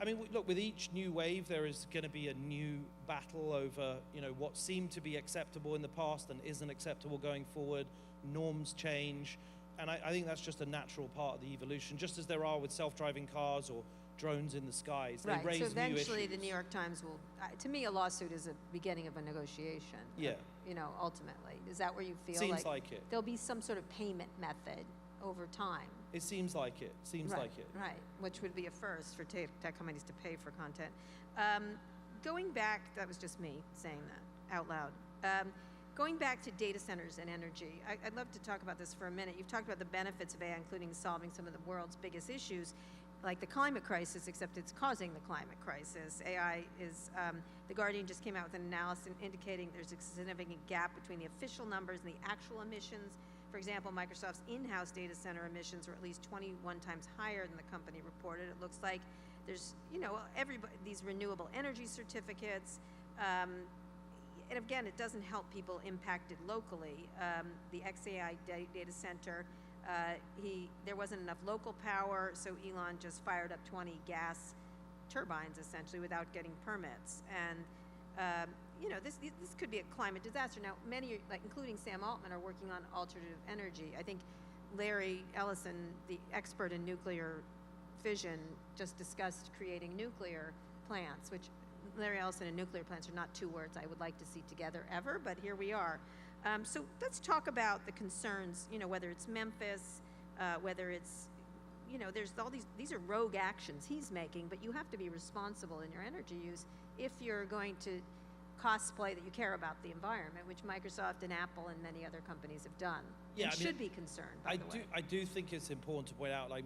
I mean, look, with each new wave, there is going to be a new battle over, you know, what seemed to be acceptable in the past and isn't acceptable going forward. Norms change. And I think that's just a natural part of the evolution, just as there are with self-driving cars or drones in the skies. They right. raise So new eventually, the issues. New York Times will. To me, a lawsuit is a beginning of a negotiation. Yeah. You know, ultimately, is that where you feel Seems like it. There'll be some sort of payment method over time? It seems like it. Seems right, like it. Right. Which would be a first for tech companies to pay for content. Going back, that was just me saying that out loud. Going back to data centers and energy, I'd love to talk about this for a minute. You've talked about the benefits of AI, including solving some of the world's biggest issues, like the climate crisis, except it's causing the climate crisis. AI is, The Guardian just came out with an analysis indicating there's a significant gap between the official numbers and the actual emissions. For example, Microsoft's in-house data center emissions are at least 21 times higher than the company reported. It looks like there's, you know, these renewable energy certificates, and again, it doesn't help people impacted locally. The XAI data center, there wasn't enough local power, so Elon just fired up 20 gas turbines essentially without getting permits. And you know, this could be a climate disaster. Now, many, like including Sam Altman, are working on alternative energy. I think Larry Ellison, the expert in nuclear fission, just discussed creating nuclear plants, which Larry Ellison and nuclear plants are not two words I would like to see together ever, but here we are. So let's talk about the concerns, you know, whether it's Memphis, whether it's, you know, there's all these are rogue actions he's making, but you have to be responsible in your energy use if you're going to cosplay that you care about the environment, which Microsoft and Apple and many other companies have done. Yeah, and should be concerned, by the way. I do think it's important to point out, like,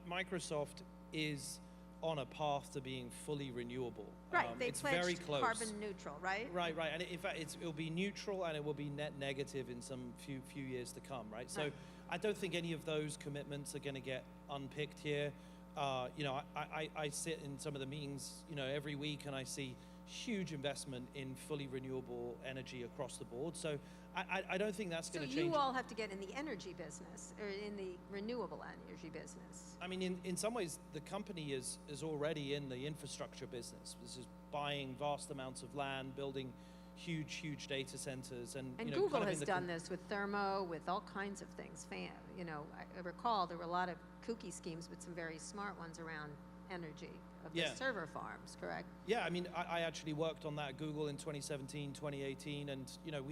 Microsoft is on a path to being fully renewable. Right, they it's pledged very close. carbon neutral, right? Right, and in fact, it'll be neutral and it will be net negative in some few years to come, right? So I don't think any of those commitments are going to get unpicked here. You know, I sit in some of the meetings, you know, every week, and I see huge investment in fully renewable energy across the board. So I don't think that's going to change. So you all have to get in the energy business, or in the renewable energy business. I mean, in some ways, the company is already in the infrastructure business. This is buying vast amounts of land, building huge data centers, and you know, Google kind of has done this with Thermo, with all kinds of things. You know, I recall there were a lot of kooky schemes, but some very smart ones around energy of the server farms, correct? Yeah, I mean, I actually worked on that at Google in 2017, 2018, and you know,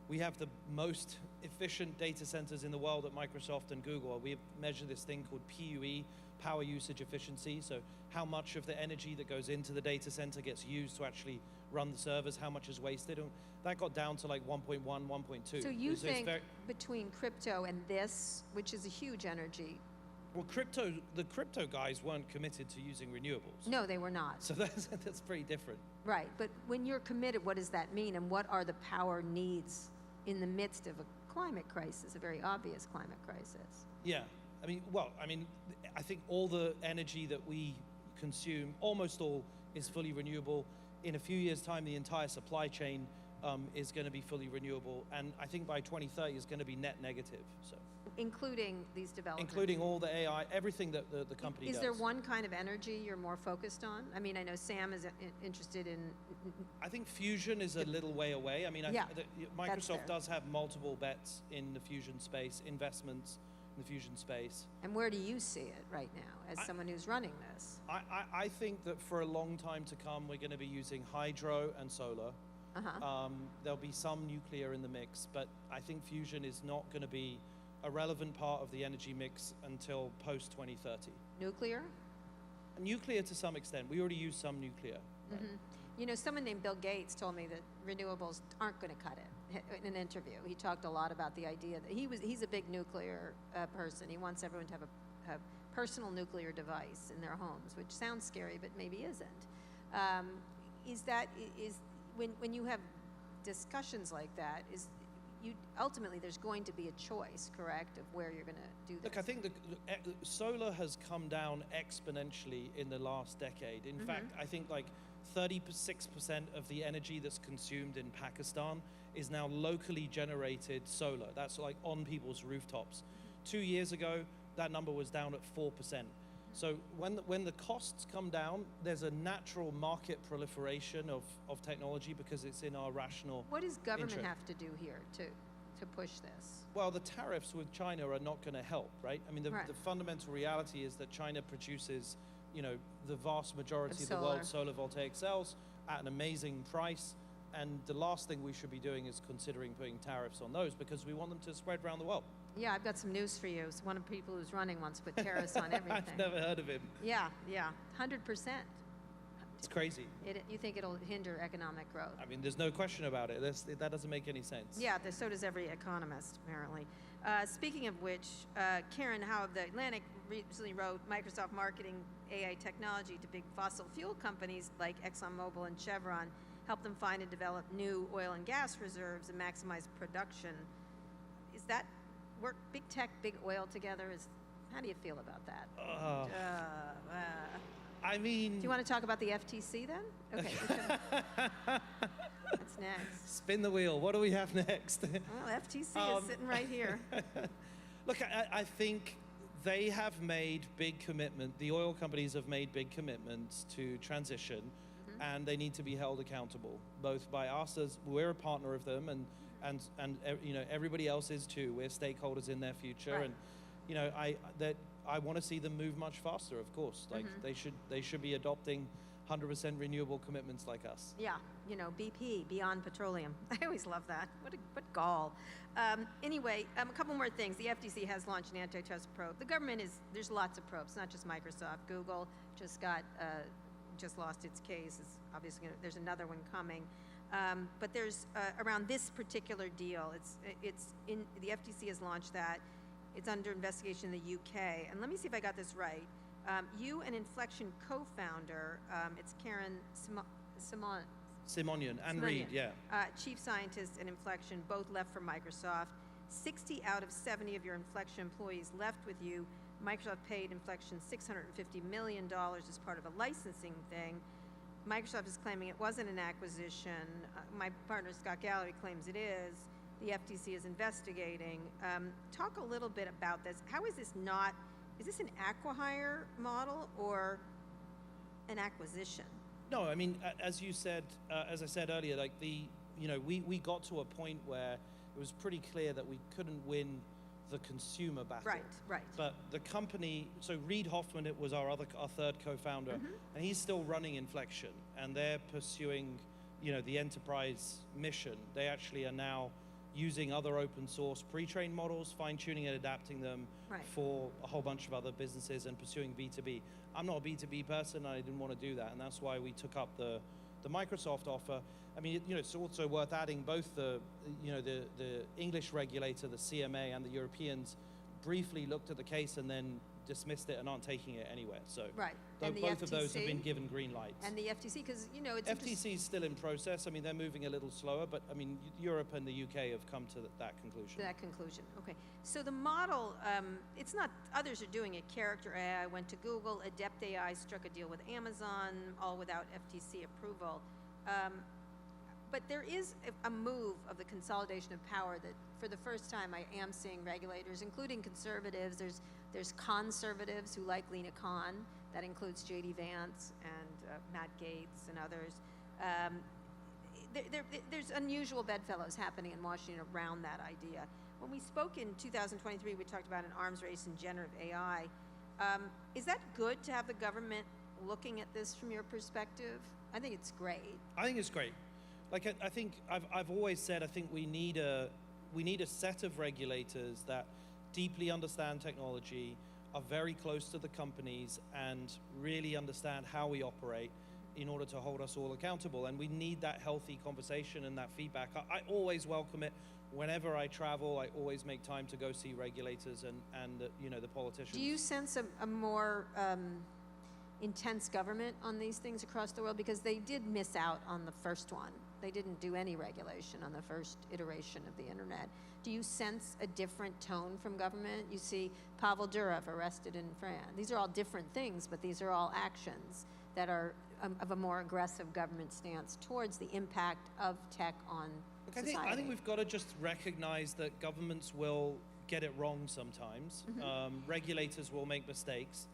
we have the most efficient data centers in the world at Microsoft and Google. We measure this thing called PUE, power usage efficiency, so how much of the energy that goes into the data center gets used to actually run the servers, how much is wasted. And that got down to like 1.1, 1.2. So you think between crypto and this, which is a huge energy. Well, the crypto guys weren't committed to using renewables. No, they were not. So that's pretty different. Right, but when you're committed, what does that mean? And what are the power needs in the midst of a climate crisis, a very obvious climate crisis? Yeah, I mean, I think all the energy that we consume, almost all, is fully renewable. In a few years' time, the entire supply chain is going to be fully renewable, and I think by 2030 is going to be net negative. So, including these developments? Including all the AI, everything that the company does. Is there one kind of energy you're more focused on? I mean, I know Sam is interested in... I think fusion is a little way away. I mean, Microsoft does have multiple bets in the fusion space, investments in the fusion space. And where do you see it right now, as someone who's running this? I think that for a long time to come, we're going to be using hydro and solar. There'll be some nuclear in the mix, but I think fusion is not going to be a relevant part of the energy mix until post-2030. Nuclear? Nuclear to some extent. We already use some nuclear. Right? You know, someone named Bill Gates told me that renewables aren't going to cut it in an interview. He talked a lot about the idea that he's a big nuclear person. He wants everyone to have a personal nuclear device in their homes, which sounds scary, but maybe isn't. when you have discussions like that, ultimately there's going to be a choice, correct, of where you're going to do this? Look, I think solar has come down exponentially in the last decade. In fact, I think like 36% of the energy that's consumed in Pakistan is now locally generated solar. That's like on people's rooftops. 2 years ago, that number was down at 4%. So when the costs come down, there's a natural market proliferation of technology because it's in our rational What does government interest. have to do here to push this? Well, the tariffs with China are not going to help, right? I mean, the Right. fundamental reality is that China produces, the vast majority of the solar. world's solar voltaic cells at an amazing price. And the last thing we should be doing is considering putting tariffs on those because we want them to spread around the world. Yeah, I've got some news for you. So one of the people who's running wants to put tariffs on everything. I've never heard of him. Yeah, 100%. It's crazy. You think it'll hinder economic growth? I mean, there's no question about it. That doesn't make any sense. Yeah, so does every economist, apparently. Speaking of which, Karen Howe of The Atlantic recently wrote, Microsoft marketing AI technology to big fossil fuel companies like ExxonMobil and Chevron, help them find and develop new oil and gas reserves and maximize production. Is that work, big tech, big oil together? How do you feel about that? I mean... Do you want to talk about the FTC then? Okay. What's next? Spin the wheel. What do we have next? Well, FTC is sitting right here. Look, I think they have made big commitment. The oil companies have made big commitments to transition, and they need to be held accountable, both by us as we're a partner of them, and everybody else is too. We're stakeholders in their future, Right. and I want to see them move much faster. Of course, like they should be adopting 100% renewable commitments like us. Yeah, BP, Beyond Petroleum. I always love that. What gall. Anyway, a couple more things. The FTC has launched an antitrust probe. The government there's lots of probes, not just Microsoft. Google just lost its case. It's obviously there's another one coming. But there's around this particular deal. The FTC has launched that. It's under investigation in the UK. And let me see if I got this right. You and Inflection co-founder, it's Karen Simonian and Reed, yeah. Chief scientist at Inflection, both left for Microsoft. 60 out of 70 of your Inflection employees left with you. Microsoft paid Inflection $650 million as part of a licensing thing. Microsoft is claiming it wasn't an acquisition. My partner, Scott Gallery, claims it is. The FTC is investigating. Talk a little bit about this. How is this is this an acqui-hire model or an acquisition? No, I mean, as you said, as I said earlier, like we got to a point where it was pretty clear that we couldn't win the consumer battle. Right. But the company, so Reid Hoffman, it was our third co-founder, and he's still running Inflection, and they're pursuing, the enterprise mission. They actually are now using other open source pre-trained models, fine-tuning and adapting them for a whole bunch of other businesses and pursuing B2B. I'm not a B2B person, and I didn't want to do that, and that's why we took up the Microsoft offer. I mean, it's also worth adding both the English regulator, the CMA, and the Europeans briefly looked at the case and then dismissed it and aren't taking it anywhere. So both of those have been given green lights. And the FTC, because it's FTC is still in process. I mean, they're moving a little slower, but I mean, Europe and the UK have come to that conclusion. Okay. So the model, it's not, others are doing it. Character AI went to Google, Adept AI struck a deal with Amazon, all without FTC approval. But there is a move of the consolidation of power that for the first time I am seeing regulators, including conservatives. There's conservatives who like Lena Khan. That includes J.D. Vance and Matt Gaetz and others. There's unusual bedfellows happening in Washington around that idea. When we spoke in 2023, we talked about an arms race in generative AI. Is that good to have the government looking at this from your perspective? I think it's great. I think it's great. Like I think I've always said, I think we need a set of regulators that deeply understand technology, are very close to the companies, and really understand how we operate in order to hold us all accountable. And we need that healthy conversation and that feedback. I always welcome it. Whenever I travel, I always make time to go see regulators and the politicians. Do you sense a more intense government on these things across the world? Because they did miss out on the first one. They didn't do any regulation on the first iteration of the internet. Do you sense a different tone from government? You see Pavel Durov arrested in France. These are all different things, but these are all actions that are of a more aggressive government stance towards the impact of tech on society. I think we've got to just recognize that governments will get it wrong sometimes. Regulators will make mistakes.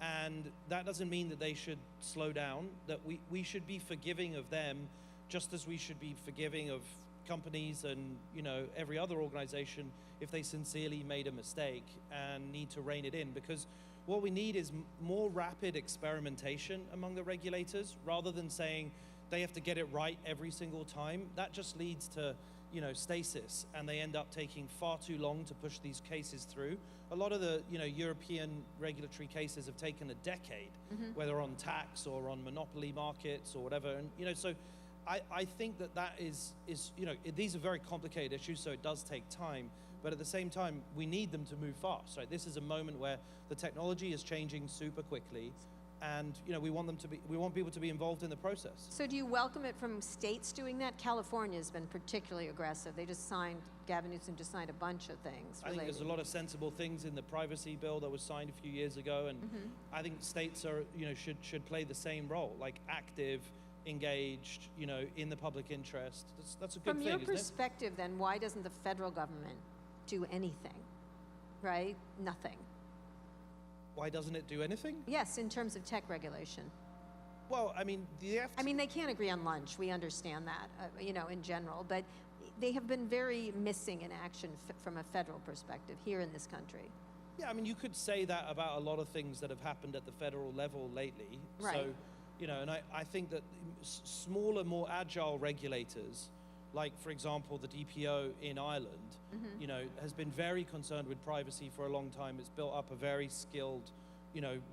And that doesn't mean that they should slow down, that we should be forgiving of them just as we should be forgiving of companies and every other organization if they sincerely made a mistake and need to rein it in. Because what we need is more rapid experimentation among the regulators rather than saying they have to get it right every single time. That just leads to stasis, and they end up taking far too long to push these cases through. A lot of the European regulatory cases have taken a decade, whether on tax or on monopoly markets or whatever. And so I think that is these are very complicated issues, so it does take time. But at the same time, we need them to move fast. Right? This is a moment where the technology is changing super quickly, and we want people to be involved in the process. So do you welcome it from states doing that? California's been particularly aggressive. They just signed, Gavin Newsom just signed a bunch of things. I think there's a lot of sensible things in the privacy bill that was signed a few years ago, and I think states are should play the same role, like active, engaged, in the public interest. That's a good thing. From your perspective, then, why doesn't the federal government do anything? Right? Nothing. Why doesn't it do anything? Yes, in terms of tech regulation. Well, I mean, they can't agree on lunch. We understand that, in general. But they have been very missing in action from a federal perspective here in this country. Yeah, I mean, you could say that about a lot of things that have happened at the federal level lately. Right. So, and I think that smaller, more agile regulators, like, for example, the DPO in Ireland, has been very concerned with privacy for a long time. It's built up a very skilled,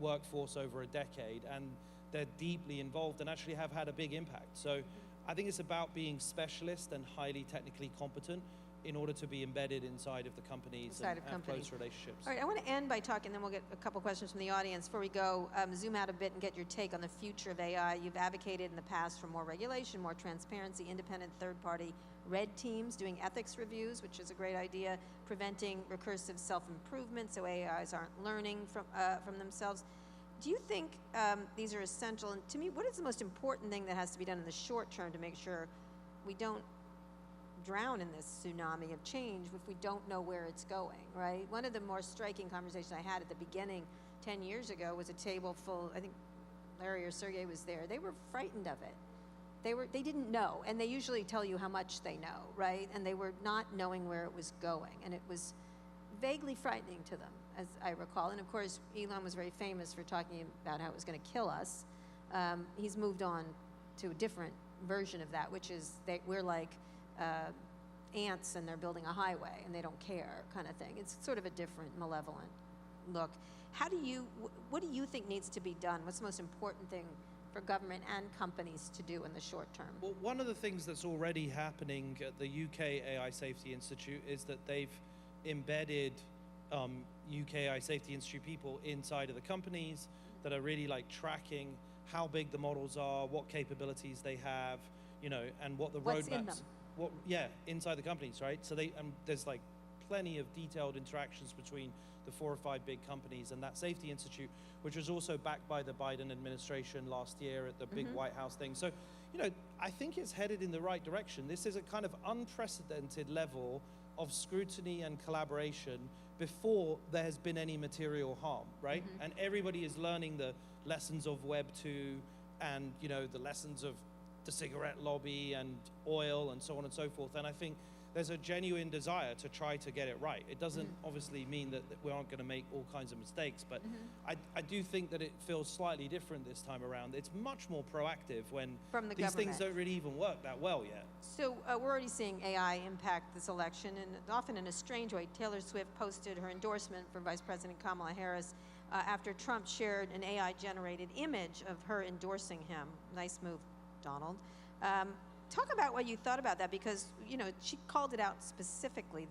workforce over a decade, and they're deeply involved and actually have had a big impact. So I think it's about being specialist and highly technically competent in order to be embedded inside of the companies and have close relationships. All right, I want to end by talking, then we'll get a couple questions from the audience. Before we go, zoom out a bit and get your take on the future of AI. You've advocated in the past for more regulation, more transparency, independent third-party red teams doing ethics reviews, which is a great idea, preventing recursive self-improvement so AIs aren't learning from themselves. Do you think these are essential? And to me, what is the most important thing that has to be done in the short term to make sure we don't drown in this tsunami of change if we don't know where it's going, right? One of the more striking conversations I had at the beginning 10 years ago was a table full, I think Larry or Sergey was there. They were frightened of it. They didn't know, and they usually tell you how much they know, right? And they were not knowing where it was going, and it was vaguely frightening to them, as I recall. And of course, Elon was very famous for talking about how it was going to kill us. He's moved on to a different version of that, which is that we're like ants and they're building a highway and they don't care kind of thing. It's sort of a different malevolent look. What do you think needs to be done? What's the most important thing for government and companies to do in the short term? Well, one of the things that's already happening at the UK AI Safety Institute is that they've embedded UK AI Safety Institute people inside of the companies that are really like tracking how big the models are, what capabilities they have, and what the What's roadmaps. in them? Inside the companies, right? So there's like plenty of detailed interactions between the 4 or 5 big companies and that safety institute, which was also backed by the Biden administration last year at the big White House thing. So, I think it's headed in the right direction. This is a kind of unprecedented level of scrutiny and collaboration before there has been any material harm, right? And everybody is learning the lessons of Web 2 and, the lessons of the cigarette lobby and oil and so on and so forth. And I think there's a genuine desire to try to get it right. It doesn't obviously mean that we aren't going to make all kinds of mistakes, but I do think that it feels slightly different this time around. It's much more proactive when these things don't really even work that well yet. So we're already seeing AI impact this election, and often in a strange way. Taylor Swift posted her endorsement for Vice President Kamala Harris after Trump shared an AI-generated image of her endorsing him. Nice move, Donald. Talk about what you thought about that, because she called it out specifically.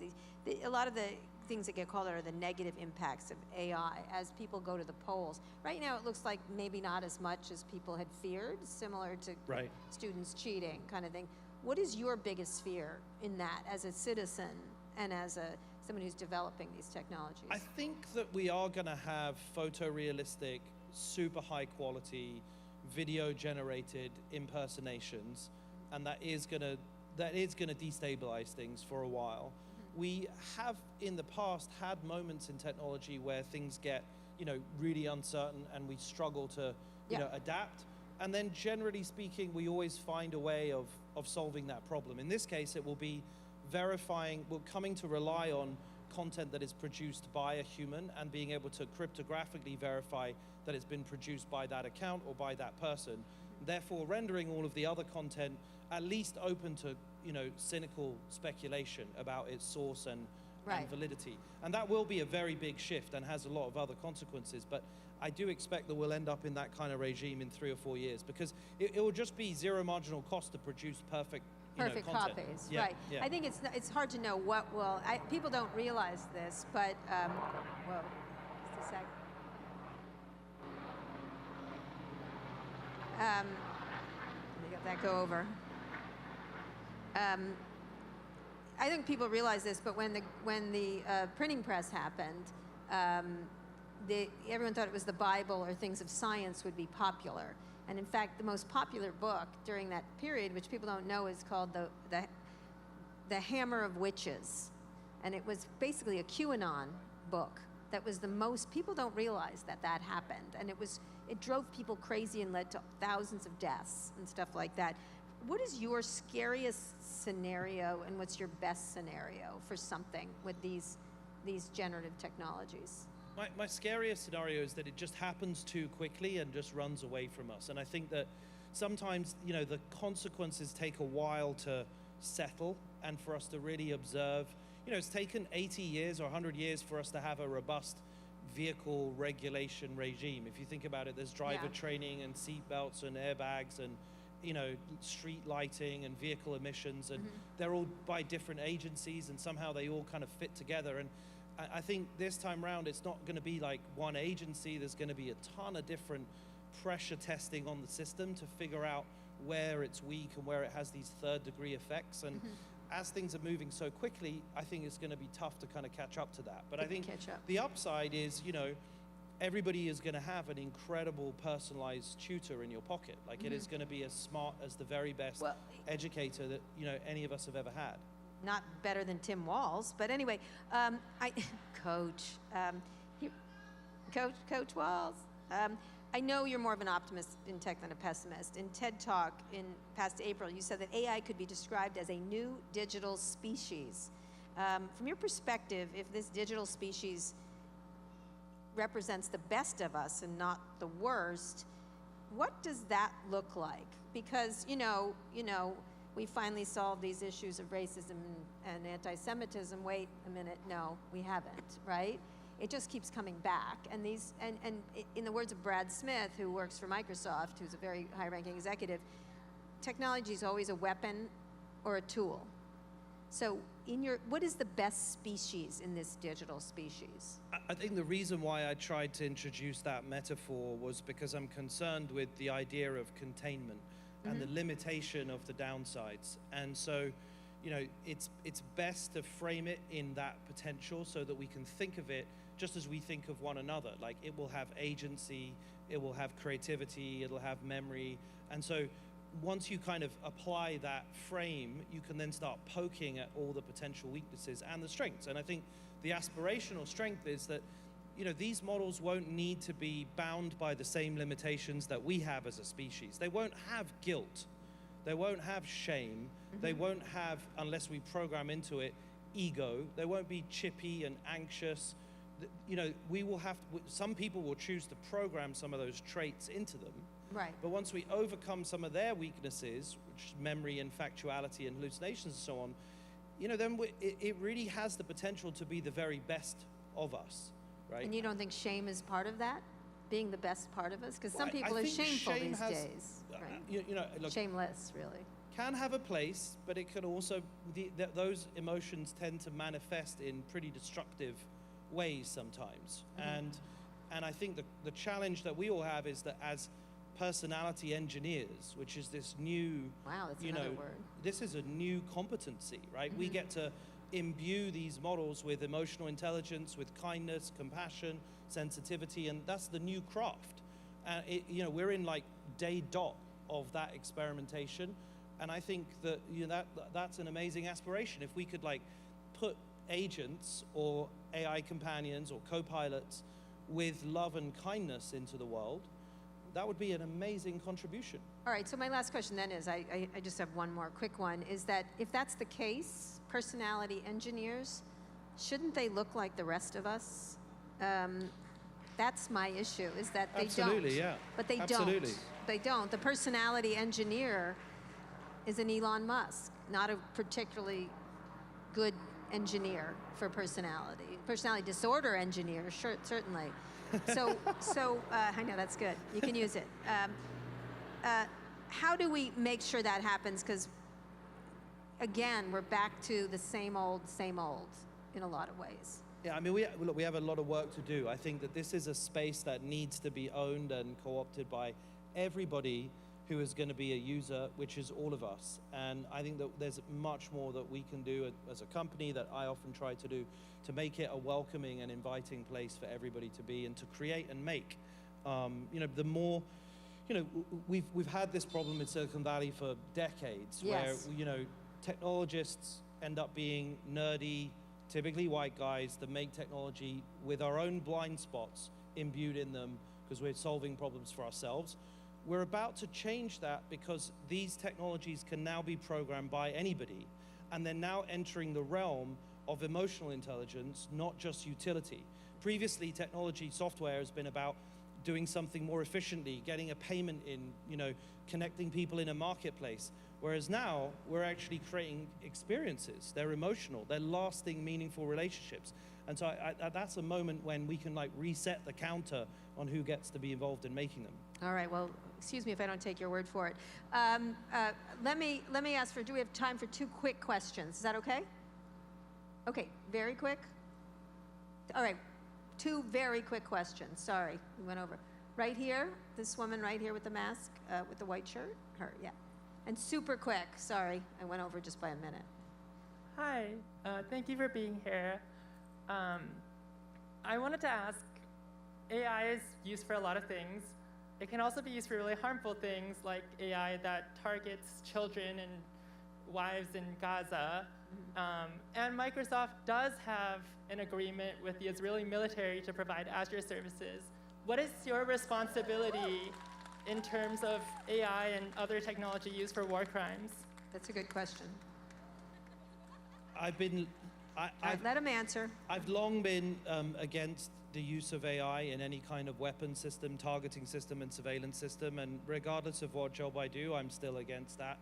A lot of the things that get called out are the negative impacts of AI as people go to the polls. Right now, it looks like maybe not as much as people had feared, similar to students cheating kind of thing. What is your biggest fear in that as a citizen and as someone who's developing these technologies? I think that we are going to have photorealistic, super high quality, video generated impersonations, and that is going to destabilize things for a while. We have in the past had moments in technology where things get, really uncertain and we struggle to, adapt. And then generally speaking, we always find a way of solving that problem. In this case, it will be coming to rely on content that is produced by a human and being able to cryptographically verify that it's been produced by that account or by that person, therefore rendering all of the other content at least open to, cynical speculation about its source and validity. And that will be a very big shift and has a lot of other consequences, but I do expect that we'll end up in that kind of regime in 3 or 4 years, because it will just be zero marginal cost to produce perfect content. Copies, Yeah, right. yeah. I think it's hard to know what will, people don't realize this, but, whoa, just a sec. Let me let that go over. I think people realize this, but when the printing press happened, everyone thought it was the Bible or things of science would be popular. And in fact, the most popular book during that period, which people don't know, is called the Hammer of Witches. And it was basically a QAnon book that was the most, people don't realize that happened. And it drove people crazy and led to thousands of deaths and stuff like that. What is your scariest scenario and what's your best scenario for something with these generative technologies? My scariest scenario is that it just happens too quickly and just runs away from us. And I think that sometimes, the consequences take a while to settle and for us to really observe. It's taken 80 years or 100 years for us to have a robust vehicle regulation regime. If you think about it, there's driver training and seat belts and airbags and street lighting and vehicle emissions, and they're all by different agencies, and somehow they all kind of fit together. And I think this time around, it's not going to be like one agency. There's going to be a ton of different pressure testing on the system to figure out where it's weak and where it has these third-degree effects. And as things are moving so quickly, I think it's going to be tough to kind of catch up to that. But I think the upside is, everybody is going to have an incredible personalized tutor in your pocket. Like it is going to be as smart as the very best educator that any of us have ever had. Not better than Tim Walz, but anyway, Coach Walz. I know you're more of an optimist in tech than a pessimist. In TED Talk in past April, you said that AI could be described as a new digital species. From your perspective, if this digital species represents the best of us and not the worst, what does that look like? Because we finally solved these issues of racism and anti-Semitism. Wait a minute, no, we haven't, right? It just keeps coming back. And in the words of Brad Smith, who works for Microsoft, who's a very high-ranking executive, technology is always a weapon or a tool. So what is the best species in this digital species? I think the reason why I tried to introduce that metaphor was because I'm concerned with the idea of containment and the limitation of the downsides. And so, it's best to frame it in that potential so that we can think of it just as we think of one another. Like it will have agency, it will have creativity, it'll have memory. And so once you kind of apply that frame, you can then start poking at all the potential weaknesses and the strengths. And I think the aspirational strength is that, these models won't need to be bound by the same limitations that we have as a species. They won't have guilt. They won't have shame. They won't have, unless we program into it, ego. They won't be chippy and anxious. We will have, some people will choose to program some of those traits into them. Right. But once we overcome some of their weaknesses, which is memory and factuality and hallucinations and so on, then it really has the potential to be the very best of us, right? And you don't think shame is part of that? Being the best part of us? Because some people are shameful these days. Right? Look, shameless, really. Can have a place, but it can also, those emotions tend to manifest in pretty destructive ways sometimes. And I think the challenge that we all have is that as personality engineers, which is this new, Wow, that's another word. this is a new competency, right? We get to imbue these models with emotional intelligence, with kindness, compassion, sensitivity, and that's the new craft. We're in like day dot of that experimentation, and I think that that's an amazing aspiration. If we could like put agents or AI companions or co-pilots with love and kindness into the world, that would be an amazing contribution. All right, so my last question then is, I just have one more quick one, is that if that's the case, personality engineers, shouldn't they look like the rest of us? That's my issue, is that they Absolutely, don't. yeah. But they Absolutely. don't. They don't. The personality engineer is an Elon Musk, not a particularly good engineer for personality. Personality disorder engineer, sure, certainly. So I know that's good. You can use it. How do we make sure that happens? Because again, we're back to the same old in a lot of ways. Yeah, I mean, we have a lot of work to do. I think that this is a space that needs to be owned and co-opted by everybody who is going to be a user, which is all of us. And I think that there's much more that we can do as a company, that I often try to do, to make it a welcoming and inviting place for everybody to be and to create and make. The more, we've had this problem in Silicon Valley for decades, Yes. where, technologists end up being nerdy, typically white guys that make technology with our own blind spots imbued in them because we're solving problems for ourselves. We're about to change that because these technologies can now be programmed by anybody, and they're now entering the realm of emotional intelligence, not just utility. Previously, technology software has been about doing something more efficiently, getting a payment in, connecting people in a marketplace. Whereas now, we're actually creating experiences. They're emotional, they're lasting, meaningful relationships. And so that's a moment when we can like reset the counter on who gets to be involved in making them. All right, well, excuse me if I don't take your word for it. Let me ask do we have time for 2 quick questions? Is that okay? Okay, very quick? All right, 2 very quick questions. Sorry, we went over. Right here, this woman right here with the mask, with the white shirt, her, yeah. And super quick, sorry, I went over just by a minute. Hi, thank you for being here. I wanted to ask, AI is used for a lot of things. It can also be used for really harmful things, like AI that targets children and wives in Gaza. And Microsoft does have an agreement with the Israeli military to provide Azure services. What is your responsibility in terms of AI and other technology used for war crimes? That's a good question. Let him answer. I've long been against the use of AI in any kind of weapon system, targeting system, and surveillance system. And regardless of what job I do, I'm still against that.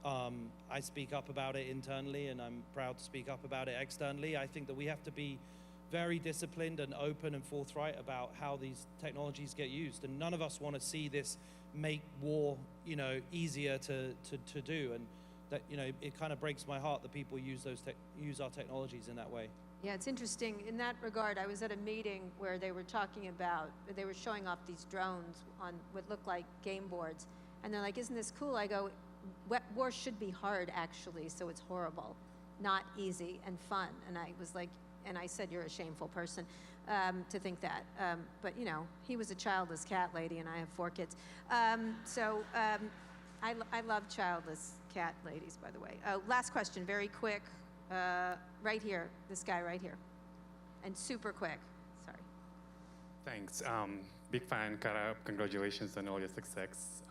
I speak up about it internally, and I'm proud to speak up about it externally. I think that we have to be very disciplined and open and forthright about how these technologies get used. And none of us want to see this make war, easier to do. And that, it kind of breaks my heart that people use our technologies in that way. Yeah, it's interesting. In that regard, I was at a meeting where they were showing off these drones on what looked like game boards. And they're like, isn't this cool? I go, war should be hard, actually, so it's horrible, not easy and fun. And I was like, and I said, you're a shameful person to think that. But, he was a childless cat lady, and I have 4 kids. I love childless cat ladies, by the way. Last question, very quick. Right here, this guy right here. And super quick, sorry. Thanks. Big fan, Kara. Congratulations on all your success.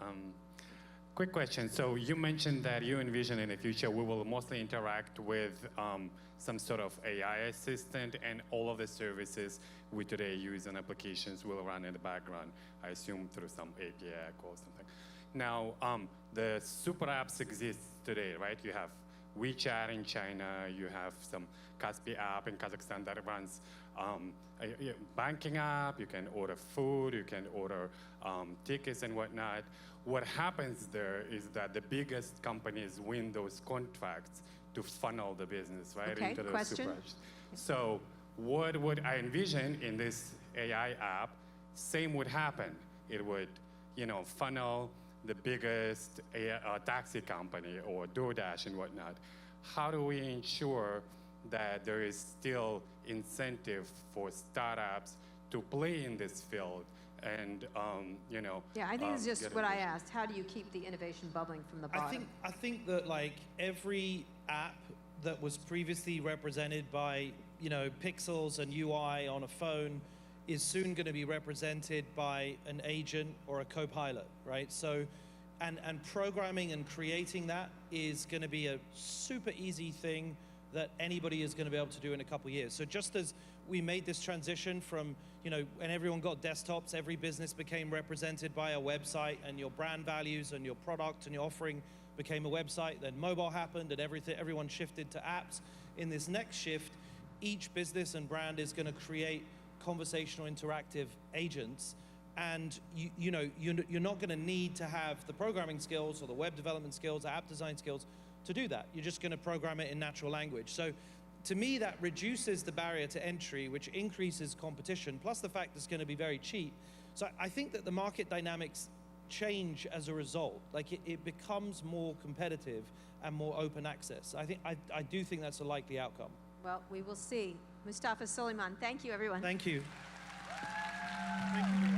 Quick question. So you mentioned that you envision in the future we will mostly interact with some sort of AI assistant, and all of the services we today use and applications will run in the background, I assume through some API or something. Now, the super apps exist today, right? You have WeChat in China, you have some Kaspi app in Kazakhstan that runs a banking app, you can order food, you can order tickets and whatnot. What happens there is that the biggest companies win those contracts to funnel the business, right, Okay, into those question? super apps. So what would I envision in this AI app? Same would happen. It would, funnel the biggest taxi company or DoorDash and whatnot, how do we ensure that there is still incentive for startups to play in this field and Yeah, I think it's just get what I involved? asked. How do you keep the innovation bubbling from the bottom? I think that like every app that was previously represented by pixels and UI on a phone is soon going to be represented by an agent or a co-pilot, right? So, and programming and creating that is going to be a super easy thing that anybody is going to be able to do in a couple of years. So just as we made this transition from, when everyone got desktops, every business became represented by a website, and your brand values and your product and your offering became a website. Then mobile happened, and everyone shifted to apps. In this next shift, each business and brand is going to create conversational interactive agents, and you're not going to need to have the programming skills or the web development skills, or app design skills to do that. You're just going to program it in natural language. So to me, that reduces the barrier to entry, which increases competition, plus the fact it's going to be very cheap. So I think that the market dynamics change as a result. Like it becomes more competitive and more open access. I do think that's a likely outcome. Well, we will see. Mustafa Suleyman, thank you, everyone. Thank you. Thank you.